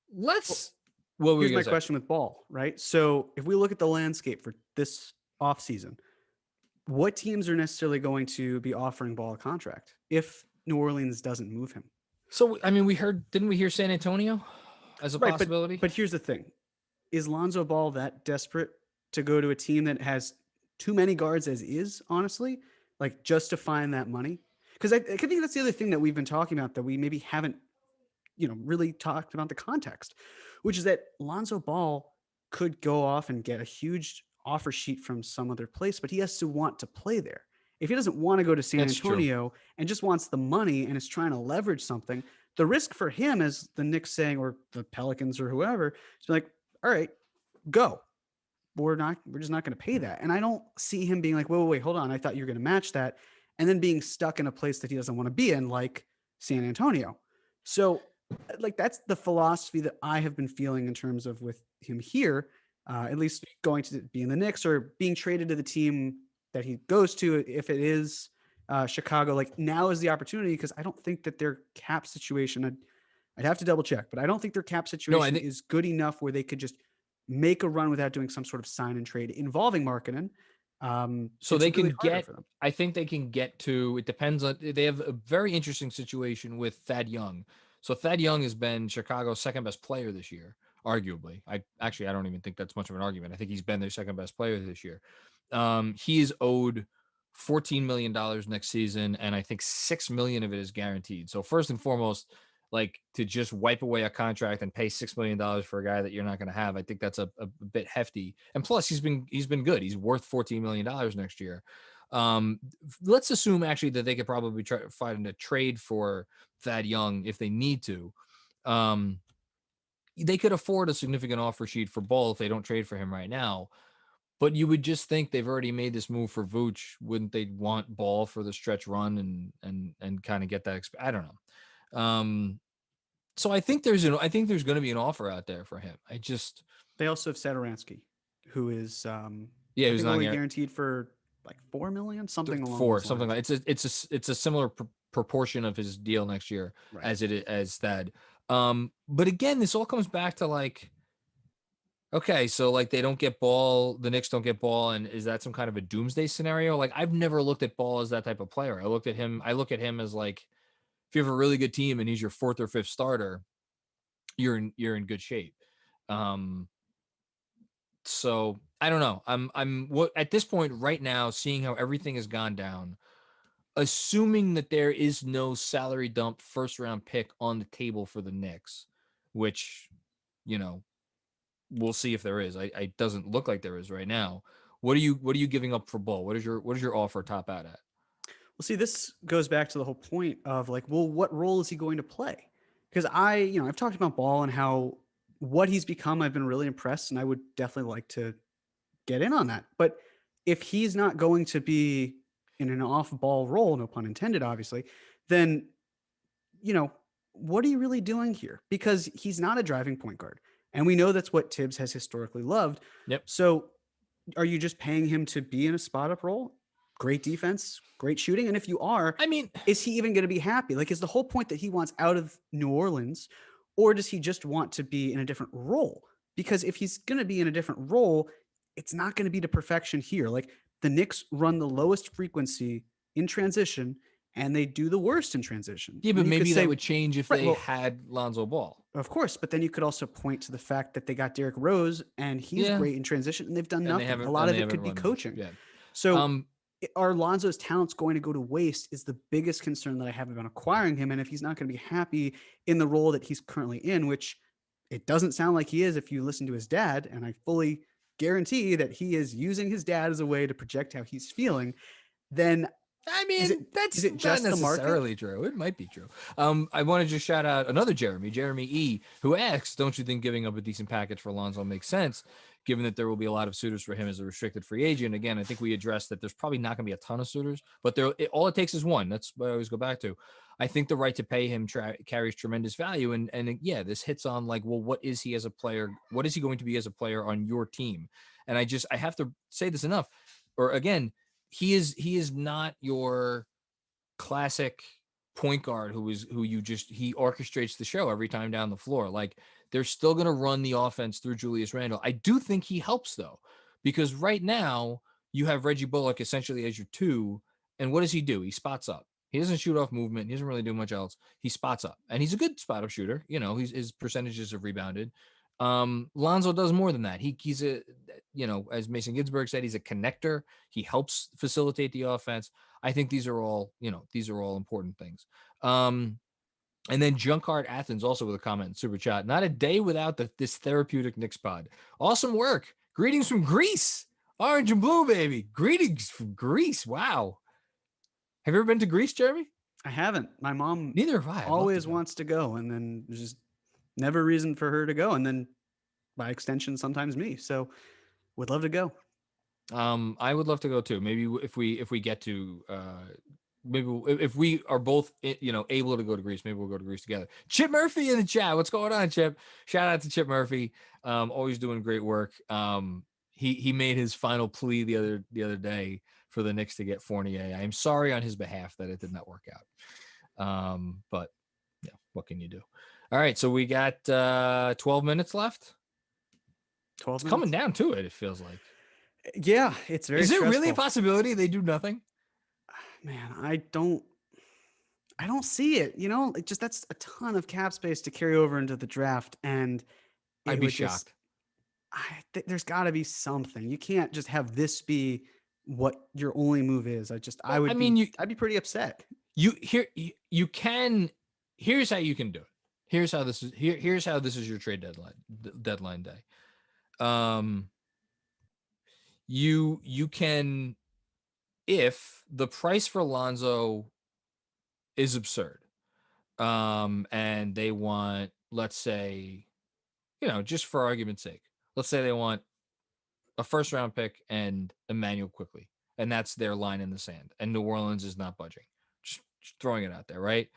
Here's my question with Ball, right? So if we look at the landscape for this offseason, what teams are necessarily going to be offering Ball a contract if New Orleans doesn't move him? So, I mean, didn't we hear San Antonio as a possibility? But here's the thing. Is Lonzo Ball that desperate to go to a team that has too many guards as is, honestly, like just to find that money? Because I think that's the other thing that we've been talking about that we maybe haven't, really talked about the context, which is that Lonzo Ball could go off and get a huge offer sheet from some other place, but he has to want to play there. If he doesn't want to go to San Antonio and just wants the money and is trying to leverage something, the risk for him, as the Knicks saying, or the Pelicans or whoever, is like, all right, go. We're just not going to pay that. And I don't see him being like, wait, hold on. I thought you were going to match that. And then being stuck in a place that he doesn't want to be in, like San Antonio. So like, that's the philosophy that I have been feeling in terms of with him here, at least going to be in the Knicks or being traded to the team that he goes to. If it is Chicago, like now is the opportunity, because I don't think that their cap situation, I'd have to double check, but I don't think their cap situation is good enough where they could just make a run without doing some sort of sign and trade involving marketing. So they can get, I think they can get to, it depends on, they have a very interesting situation with Thad Young. So Thad Young has been Chicago's second best player this year, arguably. I don't even think that's much of an argument. I think he's been their second best player this year. He is owed $14 million next season, and I think $6 million of it is guaranteed. So first and foremost, like, to just wipe away a contract and pay $6 million for a guy that you're not going to have, I think that's a bit hefty. And plus, he's been good. He's worth $14 million next year. Let's assume actually that they could probably try to find a trade for Thad Young if they need to. They could afford a significant offer sheet for Ball if they don't trade for him right now. But you would just think they've already made this move for Vooch. Wouldn't they want Ball for the stretch run and kind of get that? I don't know. So I think there's going to be an offer out there for him. They also have Satoransky, who is who's not only guaranteed for like $4 million, something along those something lines. like it's a similar proportion of his deal next year Right. as Thad. But again, this all comes back to like, okay, so like they don't get Ball, the Knicks don't get Ball, and is that some kind of a doomsday scenario? Like I've never looked at Ball as that type of player. I look at him as like, if you have a really good team and he's your fourth or fifth starter, you're in good shape. So I don't know. I'm at this point right now, seeing how everything has gone down, assuming that there is no salary dump first round pick on the table for the Knicks, which, we'll see if there is. It doesn't look like there is right now. What are you giving up for Ball? What is your offer top out at? Well, see, this goes back to the whole point of like, well, what role is he going to play? Because I've talked about Ball and how what he's become. I've been really impressed, and I would definitely like to get in on that. But if he's not going to be in an off-ball role, no pun intended, obviously, then, what are you really doing here? Because he's not a driving point guard. And we know that's what Tibbs has historically loved. Yep. So are you just paying him to be in a spot-up role? Great defense, great shooting. And if you are, is he even going to be happy? Like, is the whole point that he wants out of New Orleans, or does he just want to be in a different role? Because if he's going to be in a different role, it's not going to be to perfection here. Like, the Knicks run the lowest frequency in transition, and they do the worst in transition. Yeah, but maybe that would change if they had Lonzo Ball. Of course, but then you could also point to the fact that they got Derrick Rose, and he's great in transition, and they've done nothing. A lot of it could be coaching. Yeah. So are Lonzo's talents going to go to waste is the biggest concern that I have about acquiring him. And if he's not going to be happy in the role that he's currently in, which it doesn't sound like he is if you listen to his dad, and I fully guarantee that he is using his dad as a way to project how he's feeling, then that's is it just not the market? Necessarily true. It might be true. I want to just shout out another Jeremy E, who asks, don't you think giving up a decent package for Lonzo makes sense, given that there will be a lot of suitors for him as a restricted free agent? Again, I think we addressed that there's probably not going to be a ton of suitors, but all it takes is one. That's what I always go back to. I think the right to pay him carries tremendous value. And yeah, this hits on like, well, what is he as a player? What is he going to be as a player on your team? And I have to say this enough, or again, he is not your classic point guard who he orchestrates the show every time down the floor. Like, they're still going to run the offense through Julius Randle. I do think he helps though, because right now you have Reggie Bullock essentially as your two. And what does he do? He spots up. He doesn't shoot off movement. He doesn't really do much else. He spots up, and he's a good spot up shooter. His percentages have rebounded. Lonzo does more than that. He's a, as Mason Ginsberg said, he's a connector. He helps facilitate the offense. I think these are all important things. And then Junkard Athens also with a comment in Super Chat. Not a day without this therapeutic Knicks pod. Awesome work. Greetings from Greece. Orange and blue, baby. Greetings from Greece. Wow. Have you ever been to Greece, Jeremy? I haven't. My mom neither have I. Always wants to go, and then there's just never reason for her to go, and then by extension sometimes me. So would love to go. I would love to go too. Maybe if we get to maybe if we are both able to go to Greece, maybe we'll go to Greece together. Chip Murphy in the chat. What's going on, Chip? Shout out to Chip Murphy. Always doing great work. He made his final plea the other day for the Knicks to get Fournier. I am sorry on his behalf that it did not work out. But yeah, what can you do? All right, so we got 12 minutes left. 12 minutes. Coming down to it feels like. Yeah, it's very. Is it stressful. really a possibility they do nothing? Man, I don't see it. That's a ton of cap space to carry over into the draft, and I'd be shocked. There's got to be something. You can't just have this be what your only move is. I'd be pretty upset. You can. Here's how you can do it. Here's how this is your trade deadline day. You can if the price for Lonzo is absurd, and they want, let's say, just for argument's sake, let's say they want a first round pick and Emmanuel quickly, and that's their line in the sand, and New Orleans is not budging. Just throwing it out there, right?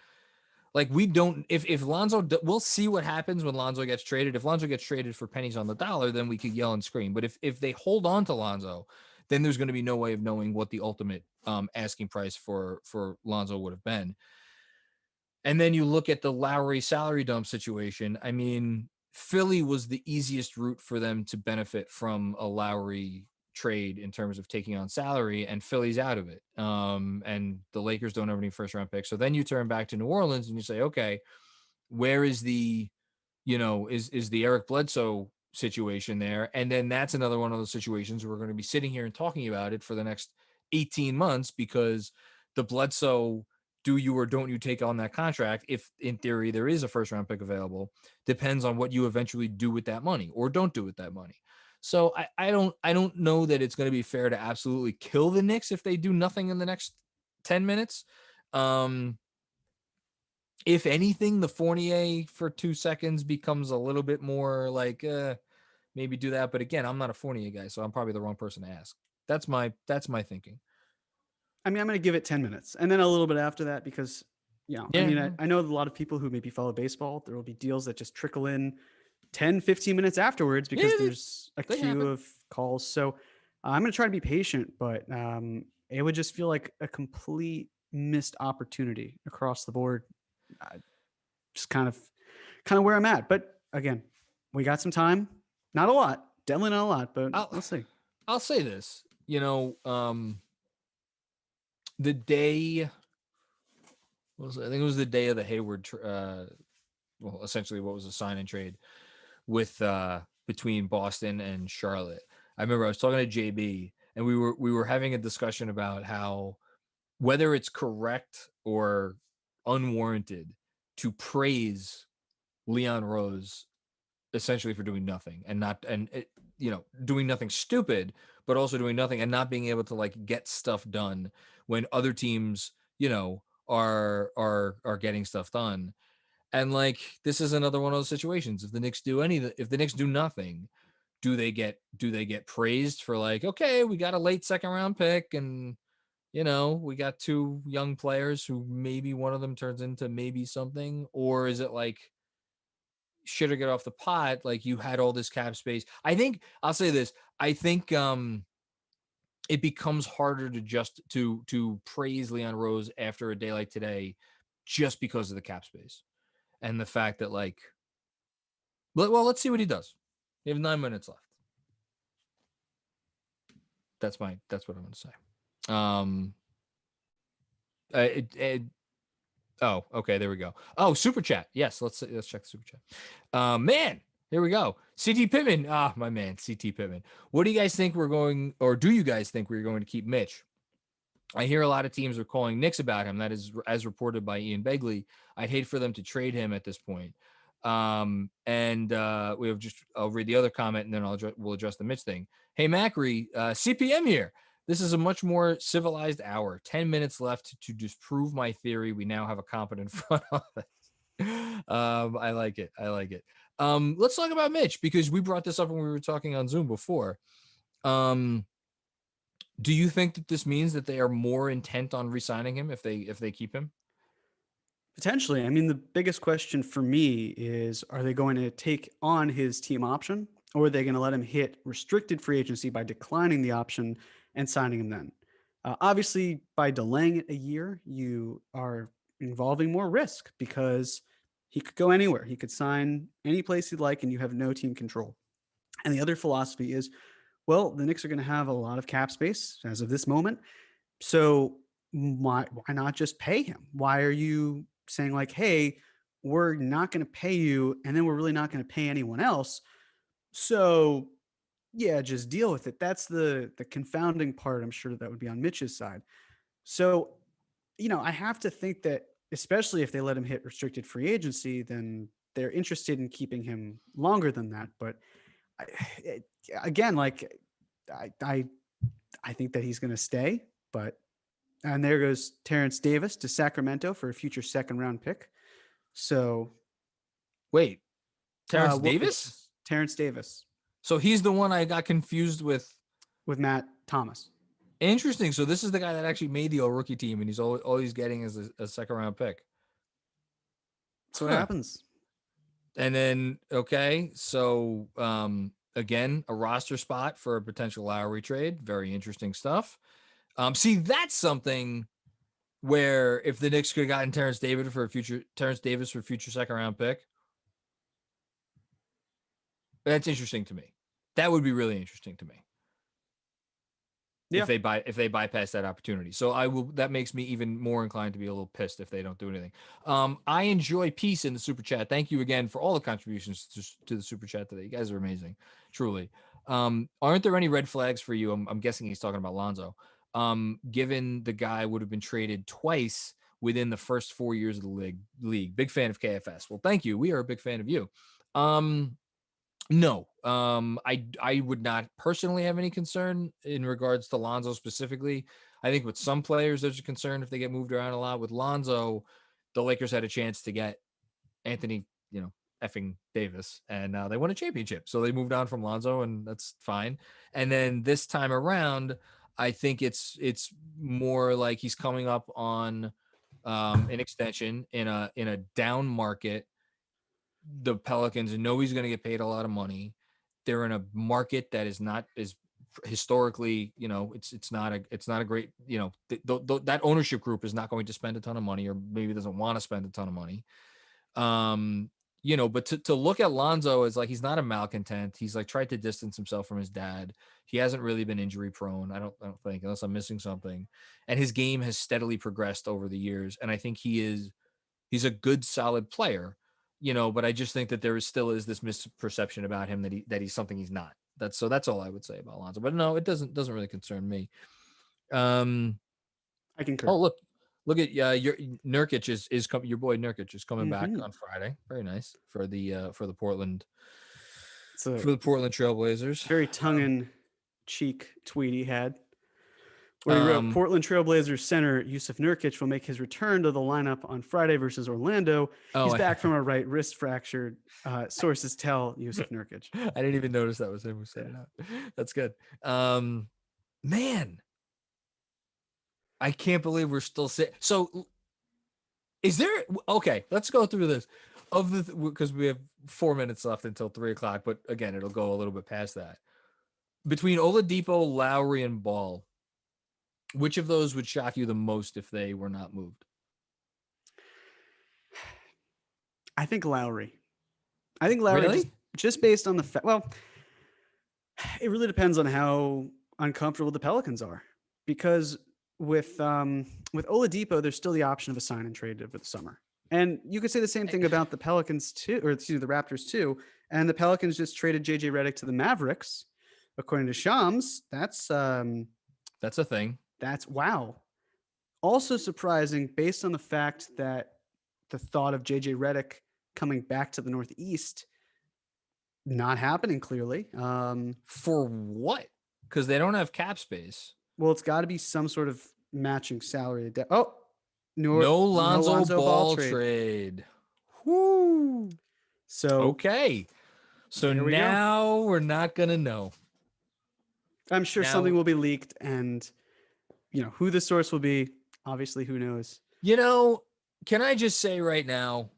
Like, we don't, if Lonzo, we'll see what happens when Lonzo gets traded. If Lonzo gets traded for pennies on the dollar, then we could yell and scream. But if they hold on to Lonzo, then there's going to be no way of knowing what the ultimate asking price for Lonzo would have been. And then you look at the Lowry salary dump situation. I mean, Philly was the easiest route for them to benefit from a Lowry trade in terms of taking on salary, and Philly's out of it. And the Lakers don't have any first round picks. So then you turn back to New Orleans and you say, okay, where is the, is the Eric Bledsoe situation there? And then that's another one of those situations where we're going to be sitting here and talking about it for the next 18 months, because the Bledsoe, do you or don't you take on that contract, if in theory there is a first round pick available, depends on what you eventually do with that money or don't do with that money. So I don't know that it's going to be fair to absolutely kill the Knicks if they do nothing in the next 10 minutes. If anything, the Fournier for 2 seconds becomes a little bit more like, maybe do that. But again, I'm not a Fournier guy, so I'm probably the wrong person to ask. That's my thinking. I mean, I'm going to give it 10 minutes and then a little bit after that, because, I mean, I know a lot of people who maybe follow baseball, there will be deals that just trickle in 10, 15 minutes afterwards because there's a queue of calls. So I'm going to try to be patient, but it would just feel like a complete missed opportunity across the board. Just kind of where I'm at. But again, we got some time. Not a lot. Definitely not a lot, but we'll see. I'll say this, the day, I think it was the day of the Hayward, essentially what was a sign and trade with between Boston and Charlotte. I remember I was talking to JB, and we were having a discussion about how, whether it's correct or unwarranted to praise Leon Rose essentially for doing nothing doing nothing stupid, but also doing nothing and not being able to like get stuff done when other teams, are getting stuff done. And like, this is another one of those situations. If the Knicks do nothing, do they get praised for like, okay, we got a late second round pick, and we got 2 young players who maybe one of them turns into maybe something? Or is it like, shit or get off the pot, like, you had all this cap space? I think I'll say this. I think it becomes harder to praise Leon Rose after a day like today, just because of the cap space and the fact that, like, well, let's see what he does. You have 9 minutes left. That's what I'm going to say. Oh, okay, there we go. Oh, super chat. Yes, let's check the super chat. Man, here we go. CT Pittman. My man, CT Pittman. What do you guys think do you guys think we're going to keep Mitch? I hear a lot of teams are calling Knicks about him. That is, as reported by Ian Begley. I'd hate for them to trade him at this point. I'll read the other comment, and then we'll address the Mitch thing. Hey, Macri, CPM here. This is a much more civilized hour. 10 minutes left to disprove my theory. We now have a competent front office. I like it. Let's talk about Mitch, because we brought this up when we were talking on Zoom before. Do you think that this means that they are more intent on re-signing him if they keep him? Potentially. I mean, the biggest question for me is, are they going to take on his team option, or are they going to let him hit restricted free agency by declining the option and signing him then? Obviously, by delaying it a year, you are involving more risk, because he could go anywhere. He could sign any place he'd like, and you have no team control. And the other philosophy is, well, the Knicks are going to have a lot of cap space as of this moment. So why not just pay him? Why are you saying like, hey, we're not going to pay you, and then we're really not going to pay anyone else? So yeah, just deal with it. That's the confounding part. I'm sure that would be on Mitch's side. So, I have to think that, especially if they let him hit restricted free agency, then they're interested in keeping him longer than that. But again, like, I think that he's going to stay. And there goes Terrence Davis to Sacramento for a future second-round pick. So, Wait, Terrence what was Davis? this? Terrence Davis So he's the one I got confused with. with Matt Thomas. Interesting. So this is the guy that actually made the all-rookie team, and he's all he's getting is a second-round pick. That's what happens. And then, okay, so again, a roster spot for a potential Lowry trade. Very interesting stuff. See, that's something where if the Knicks could have gotten Terrence Davis for a future second-round pick, that's interesting to me. That would be really interesting to me. Yeah. If they bypass that opportunity. So that makes me even more inclined to be a little pissed if they don't do anything. I enjoy peace in the super chat. Thank you again for all the contributions to the super chat today. You guys are amazing, truly. Aren't there any red flags for you? I'm guessing he's talking about Lonzo. Given the guy would have been traded twice within the first 4 years of the league. Big fan of KFS. Well, thank you. We are a big fan of you. No, I would not personally have any concern in regards to Lonzo specifically. I think with some players, there's a concern if they get moved around a lot. With Lonzo, the Lakers had a chance to get Anthony, effing Davis, and they won a championship. So they moved on from Lonzo, and that's fine. And then this time around, I think it's more like he's coming up on an extension in a down market. The Pelicans know he's going to get paid a lot of money. They're in a market that is historically, it's not a great, that ownership group is not going to spend a ton of money, or maybe doesn't want to spend a ton of money. But to look at Lonzo as like, he's not a malcontent. He's like tried to distance himself from his dad. He hasn't really been injury prone. I don't think, unless I'm missing something. And his game has steadily progressed over the years. And I think he's a good, solid player. But I just think that there still is this misperception about him that he's something he's not. That's all I would say about Lonzo. But no, it doesn't really concern me. I concur. Oh, look at your Nurkic is coming. Your boy Nurkic is coming back on Friday. Very nice for the Portland Trailblazers. Very tongue-in-cheek tweet he had, where he wrote, Portland Trailblazers center Yusuf Nurkic will make his return to the lineup on Friday versus Orlando. He's back from a right wrist fracture. Sources tell Yusuf Nurkic. I didn't even notice that was him who said it out. That's good. Man, I can't believe we're still sitting. So is there, okay, let's go through this because we have 4 minutes left until 3:00, but again, it'll go a little bit past that. Between Oladipo, Lowry, and Ball, which of those would shock you the most if they were not moved? I think Lowry. Really? Just based on the fact. Well, it really depends on how uncomfortable the Pelicans are, because with Oladipo, there's still the option of a sign and trade over the summer, and you could say the same thing about the Pelicans too, or the Raptors too. And the Pelicans just traded JJ Redick to the Mavericks, according to Shams. That's a thing. That's wow. Also surprising based on the fact that the thought of JJ Redick coming back to the Northeast not happening clearly. For what? Because they don't have cap space. Well, it's got to be some sort of matching salary. No Lonzo Ball trade. Whoo. So okay. So now we're not gonna know. I'm sure something will be leaked, and who the source will be, obviously, who knows. Can I just say right now,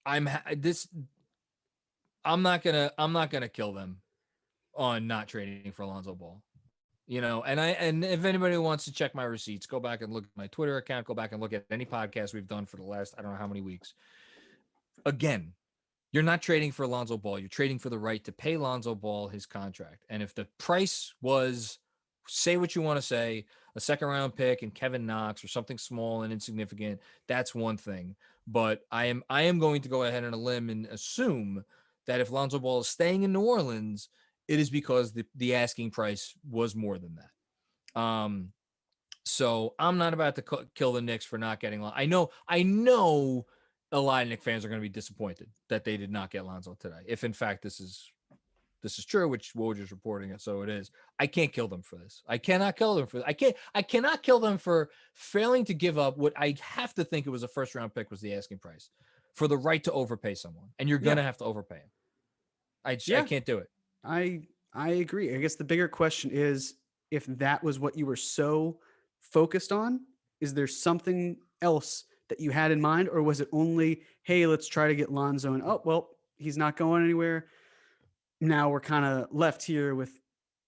I'm not gonna kill them on not trading for Lonzo Ball. And if anybody wants to check my receipts, go back and look at my Twitter account, go back and look at any podcast we've done for the last, I don't know how many weeks. Again, you're not trading for Lonzo Ball. You're trading for the right to pay Lonzo Ball his contract. And if the price was, say what you want to say, a second-round pick and Kevin Knox or something small and insignificant, that's one thing. But I am going to go ahead on a limb and assume that if Lonzo Ball is staying in New Orleans, it is because the asking price was more than that. So I'm not about to kill the Knicks for not getting Lonzo. I know a lot of Knicks fans are going to be disappointed that they did not get Lonzo today, if in fact this is this is true, which Woj is reporting it, so it is. I can't kill them for this. I cannot kill them for. I cannot kill them for failing to give up what I have to think it was a first round pick was the asking price for the right to overpay someone, and you're gonna have to overpay him. I can't do it. I agree. I guess the bigger question is, if that was what you were so focused on, is there something else that you had in mind, or was it only, hey, let's try to get Lonzo, and oh well, he's not going anywhere. Now we're kind of left here with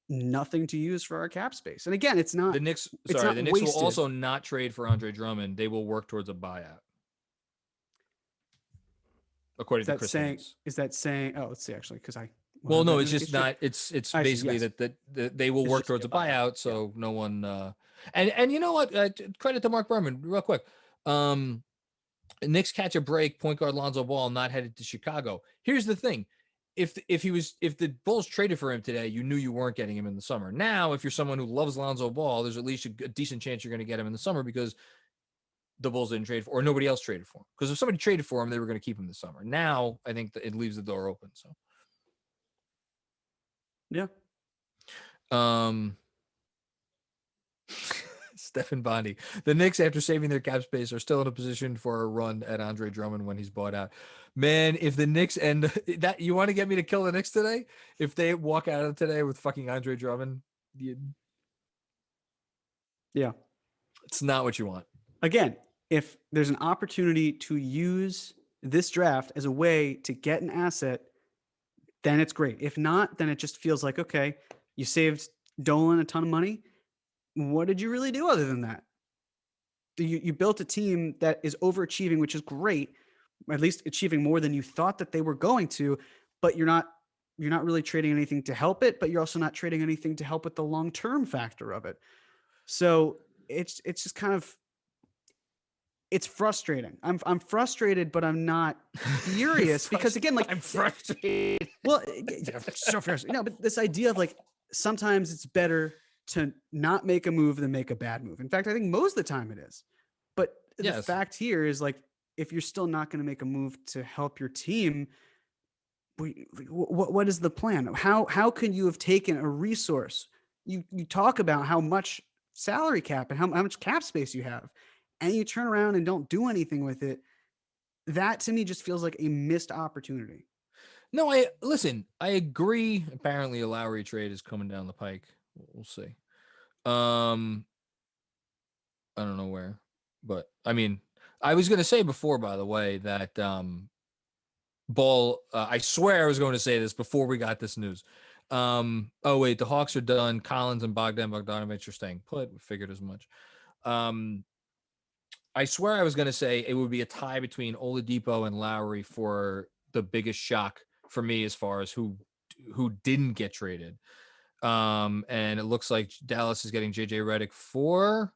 nothing to use for our cap space. And again, it's not The Knicks. it's Sorry, not the Knicks wasted. will also not trade for Andre Drummond. They will work towards a buyout, according to Chris Haynes. Is that saying? Oh, let's see. Actually, because well, no, it's just not. It's basically yes. that they will work towards a buyout, so no one. And you know what? Credit to Mark Berman, real quick. Knicks catch a break. Point guard Lonzo Ball not headed to Chicago. Here's the thing: if the Bulls traded for him today, you knew you weren't getting him in the summer. Now, if you're someone who loves Lonzo Ball, there's at least a decent chance you're going to get him in the summer because the Bulls didn't trade for, or nobody else traded for him. Because if somebody traded for him, they were going to keep him this summer. Now, I think that it leaves the door open. So. Yeah. Stephen Bondi. The Knicks, after saving their cap space, are still in a position for a run at Andre Drummond when he's bought out. Man, if the Knicks end that, you want to get me to kill the Knicks today? If they walk out of today with fucking Andre Drummond, yeah, it's not what you want. Again, if there's an opportunity to use this draft as a way to get an asset, then it's great. If not, then it just feels like, okay, you saved Dolan a ton of money. What did you really do other than that? You built a team that is overachieving, which is great, at least achieving more than you thought that they were going to, but you're not really trading anything to help it, but you're also not trading anything to help with the long-term factor of it. So it's just kind of, it's frustrating. I'm frustrated, but I'm not furious because again, like I'm frustrated. Well, so frustrating. No, but this idea of like, sometimes it's better to not make a move than make a bad move. In fact, I think most of the time it is. But the fact here is like, if you're still not going to make a move to help your team, what is the plan? How can you have taken a resource? You talk about how much salary cap and how much cap space you have, and you turn around and don't do anything with it. That to me just feels like a missed opportunity. No, I agree. Apparently a Lowry trade is coming down the pike. We'll see. I don't know where, but I mean, I was going to say before, by the way, that Ball, I swear I was going to say this before we got this news. Oh wait, the Hawks are done. Collins and Bogdanovich are staying put. We figured as much. I swear I was going to say it would be a tie between Oladipo and Lowry for the biggest shock for me as far as who didn't get traded. And it looks like Dallas is getting JJ Redick for.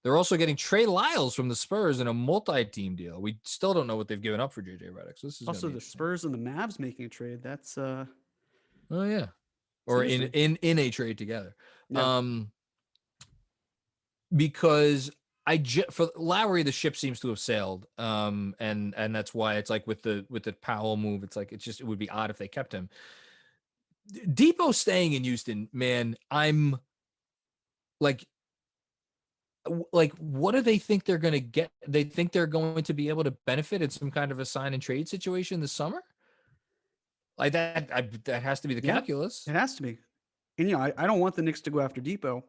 They're also getting Trey Lyles from the Spurs in a multi-team deal. We still don't know what they've given up for JJ Redick. So this is also the Spurs and the Mavs making a trade. That's oh yeah, or in a trade together. Yeah. Because for Lowry, the ship seems to have sailed. And that's why it's like with the Powell move, it's like it would be odd if they kept him. Depot staying in Houston, man, I'm like, what do they think they're going to get? They think they're going to be able to benefit in some kind of a sign and trade situation this summer? Like that has to be the calculus. It has to be. And, I don't want the Knicks to go after Depot,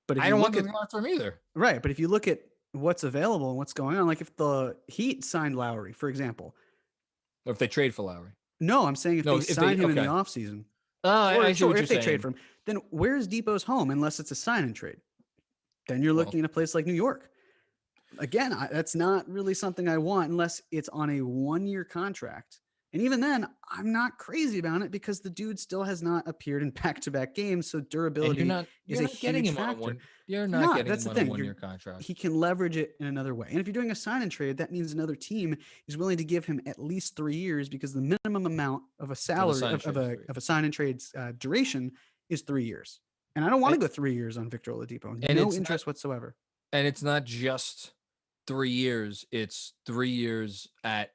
but I don't want them to go after him either. Right. But if you look at what's available and what's going on, like if the Heat signed Lowry, for example. Or if they trade for Lowry. No, I'm saying if they sign him in the offseason. Oh, or if they trade for him, then where's Depot's home unless it's a sign and trade? Then you're looking at a place like New York. Again, that's not really something I want unless it's on a 1-year contract. And even then, I'm not crazy about it because the dude still has not appeared in back-to-back games. So durability is a huge factor. You're not getting that's him the on thing. a 1-year contract. He can leverage it in another way. And if you're doing a sign and trade, that means another team is willing to give him at least 3 years because the minimum amount of a salary of a sign and trade's duration is 3 years. And I don't want to go 3 years on Victor Oladipo. No interest whatsoever. And it's not just 3 years. It's 3 years at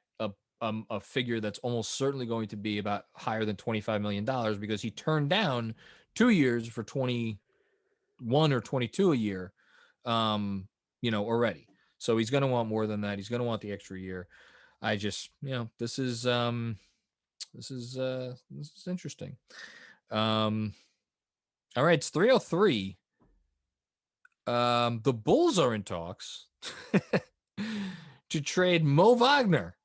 a figure that's almost certainly going to be about higher than $25 million because he turned down 2 years for 21 or 22 a year, already. So he's going to want more than that. He's going to want the extra year. I just, this is interesting. All right, it's 3:03. The Bulls are in talks to trade Mo Wagner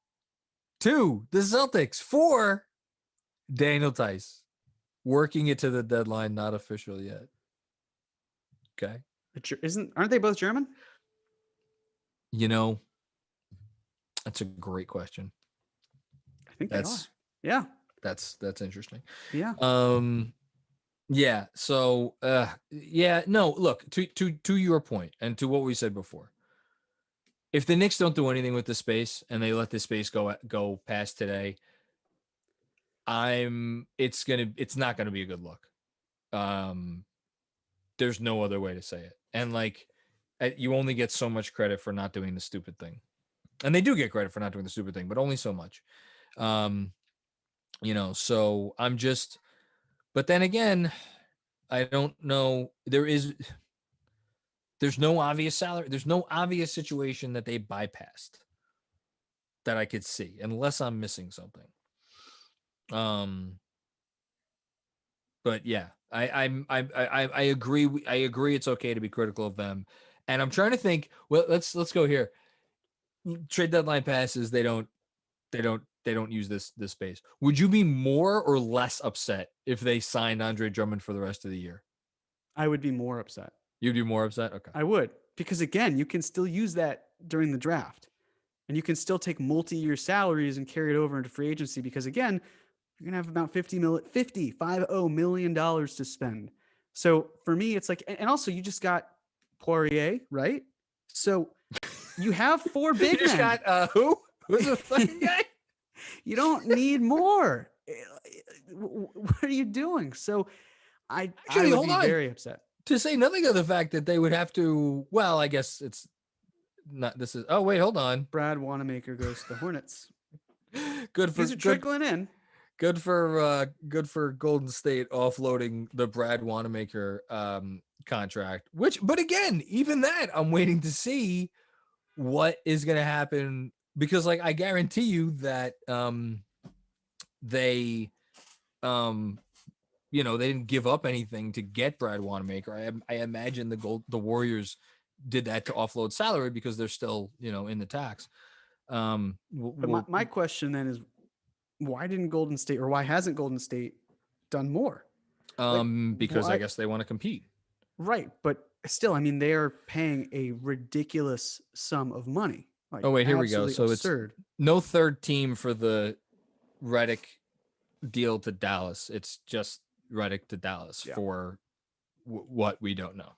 to the Celtics for Daniel Tice. Working it to the deadline, not official yet. Okay. Aren't they both German? That's a great question. I think they are. Yeah. That's interesting. Yeah. Yeah. So, no, look, to your point and to what we said before, if the Knicks don't do anything with the space and they let the space go past today, it's not going to be a good look. There's no other way to say it. And you only get so much credit for not doing the stupid thing. And they do get credit for not doing the stupid thing, but only so much. So but then again, I don't know. There's no obvious salary. There's no obvious situation that they bypassed that I could see, unless I'm missing something. But yeah, I agree. I agree. It's okay to be critical of them. And I'm trying to think, well, let's go here. Trade deadline passes. They don't use this space. Would you be more or less upset if they signed Andre Drummond for the rest of the year? I would be more upset. You'd be more upset? Okay. I would, because again, you can still use that during the draft, and you can still take multi-year salaries and carry it over into free agency, because again, you're gonna have about $50 million to spend. So for me, it's like, and also you just got Poirier, right? So you have 4 big you just men. Got who? Who's the fucking guy? You don't need more. What are you doing? So I would be very upset. To say nothing of the fact that they would have to, well, I guess it's not, this is, oh, wait, hold on. Brad Wanamaker goes to the Hornets. Good for, these are trickling in. Good for Golden State offloading the Brad Wanamaker contract, but again, even that, I'm waiting to see what is going to happen, because I guarantee you that they they didn't give up anything to get Brad Wanamaker. I imagine the Warriors did that to offload salary because they're still, in the tax. But my question then is, why didn't Golden State, or why hasn't Golden State done more? Because I guess they want to compete. Right. But still, I mean, they are paying a ridiculous sum of money. Oh, wait, here we go. So absurd. It's no third team for the Redick deal to Dallas. It's just Redick to Dallas for what we don't know.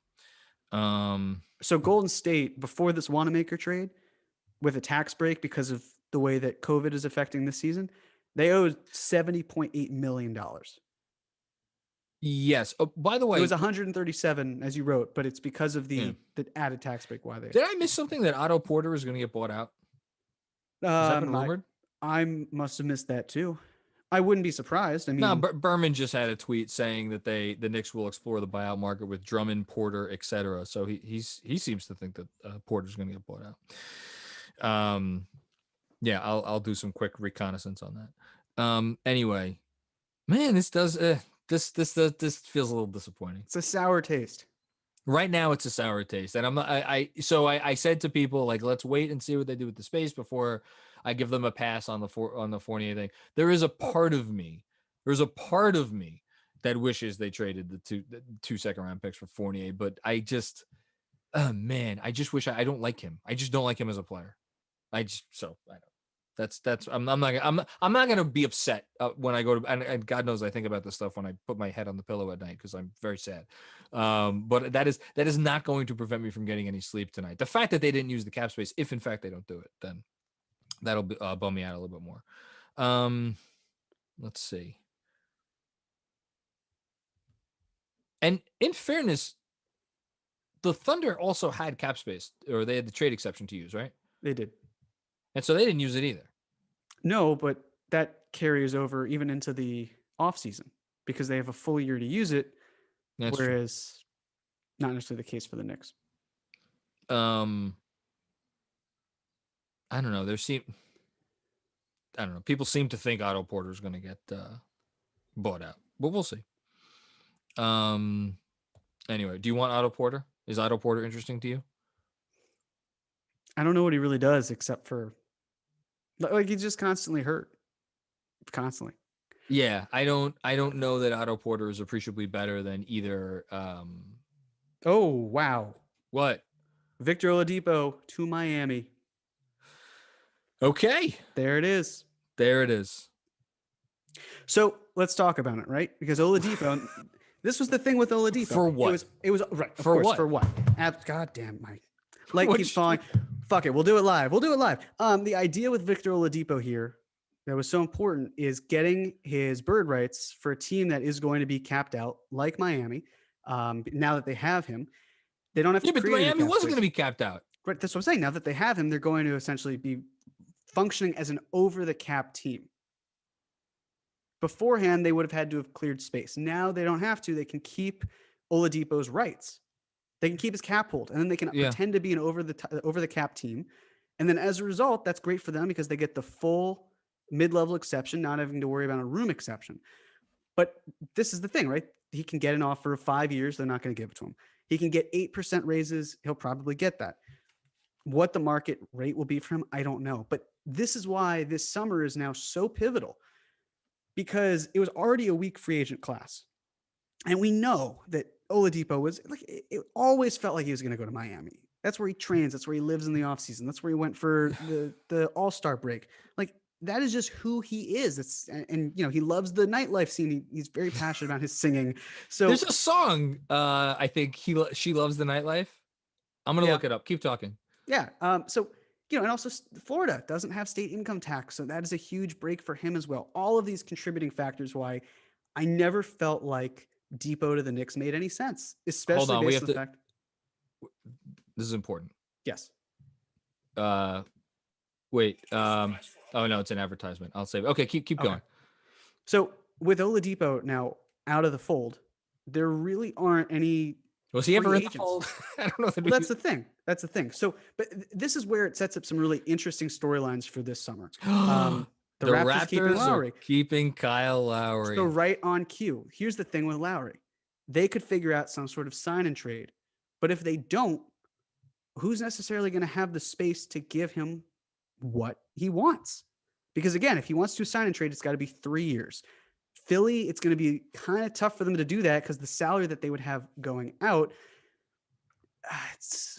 So Golden State, before this Wanamaker trade, with a tax break because of the way that COVID is affecting this season, they owed $70.8 million. Yes. Oh, by the way, it was 137, as you wrote, but it's because of the added tax break. Why they did I miss something that Otto Porter is going to get bought out? Has that been rumored? I must have missed that too. I wouldn't be surprised. I mean, no, Berman just had a tweet saying that the Knicks will explore the buyout market with Drummond, Porter, etc. So he seems to think that Porter's going to get bought out. Yeah, I'll do some quick reconnaissance on that. Anyway, man, this feels a little disappointing. It's a sour taste. Right now, it's a sour taste, and I'm not. I said to people, let's wait and see what they do with the space before I give them a pass on the Fournier thing. There is a part of me. There's a part of me that wishes they traded the two second round picks for Fournier, but I just, I just wish I don't like him. I just don't like him as a player. I don't. That's I'm not gonna be upset when I go to, and God knows I think about this stuff when I put my head on the pillow at night because I'm very sad. But that is not going to prevent me from getting any sleep tonight. The fact that they didn't use the cap space, if in fact they don't do it, then that'll bum me out a little bit more. Let's see. And in fairness, the Thunder also had cap space, or they had the trade exception to use, right? They did. And so they didn't use it either. No, but that carries over even into the offseason because they have a full year to use it, That's whereas not necessarily the case for the Knicks. true. I don't know. I don't know. People seem to think Otto Porter is going to get bought out, but we'll see. Anyway, do you want Otto Porter? Is Otto Porter interesting to you? I don't know what he really does except for like he's just constantly hurt. Constantly. Yeah, I don't know that Otto Porter is appreciably better than either. Oh, wow. What? Victor Oladipo to Miami. Okay. There it is. There it is. So let's talk about it, right? Because Oladipo, this was the thing with Oladipo. For what? It was right. Of For course, what? For what? God damn, my light What keeps you- falling. Fuck it. We'll do it live. The idea with Victor Oladipo here that was so important is getting his bird rights for a team that is going to be capped out, like Miami. Now that they have him, they don't have to. Yeah, but create any Miami cap wasn't space. going to be capped out. Right. That's what I'm saying. Now that they have him, they're going to essentially be functioning as an over the cap team. Beforehand, they would have had to have cleared space. Now they don't have to. They can keep Oladipo's rights. They can keep his cap hold, and then they can pretend to be an over the cap team. And then as a result, that's great for them because they get the full mid-level exception, not having to worry about a room exception. But this is the thing, right? He can get an offer of 5 years. They're not going to give it to him. He can get 8% raises. He'll probably get that. What the market rate will be for him, I don't know. But this is why this summer is now so pivotal, because it was already a weak free agent class. And we know that Oladipo was like, it always felt like he was going to go to Miami. That's where he trains. That's where he lives in the offseason. That's where he went for the All-Star break. Like, that is just who he is. And you know, he loves the nightlife scene. He's very passionate about his singing. So there's a song. I think she loves the nightlife. I'm gonna look it up. Keep talking. Yeah. So, you know, and also Florida doesn't have state income tax. So that is a huge break for him as well. All of these contributing factors why I never felt like Depot to the Knicks made any sense, especially based on the fact. This is important. Yes. Wait. Oh no, it's an advertisement. I'll save it. Okay, keep going. So with Oladipo now out of the fold, there really aren't any. Was he ever in agents. the fold? I don't know. Well, that's the thing. That's the thing. So, but this is where it sets up some really interesting storylines for this summer. The Raptors keeping Lowry. Keeping Kyle Lowry. So right on cue. Here's the thing with Lowry. They could figure out some sort of sign and trade. But if they don't, who's necessarily going to have the space to give him what he wants? Because again, if he wants to sign and trade, it's got to be 3 years. Philly, it's going to be kind of tough for them to do that because the salary that they would have going out,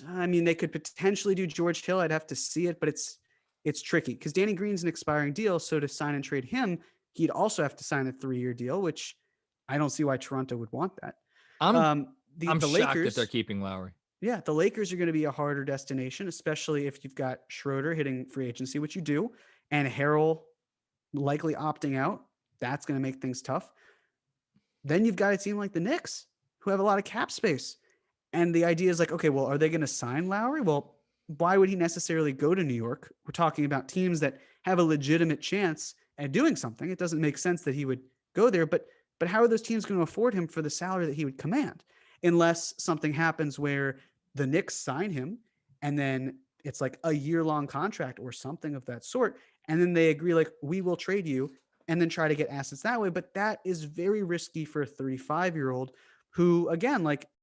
they could potentially do George Hill. I'd have to see it, but it's tricky because Danny Green's an expiring deal. So to sign and trade him, he'd also have to sign a 3-year deal, which I don't see why Toronto would want that. I'm the shocked Lakers, that they're keeping Lowry. Yeah, the Lakers are going to be a harder destination, especially if you've got Schroeder hitting free agency, which you do, and Harrell likely opting out. That's going to make things tough. Then you've got a team like the Knicks who have a lot of cap space. And the idea is like, okay, well, are they going to sign Lowry? Well, why would he necessarily go to New York? We're talking about teams that have a legitimate chance at doing something. It doesn't make sense that he would go there, but how are those teams going to afford him for the salary that he would command? Unless something happens where the Knicks sign him and then it's like a year-long contract or something of that sort. And then they agree, like, we will trade you and then try to get assets that way. But that is very risky for a 35-year-old who, again, like,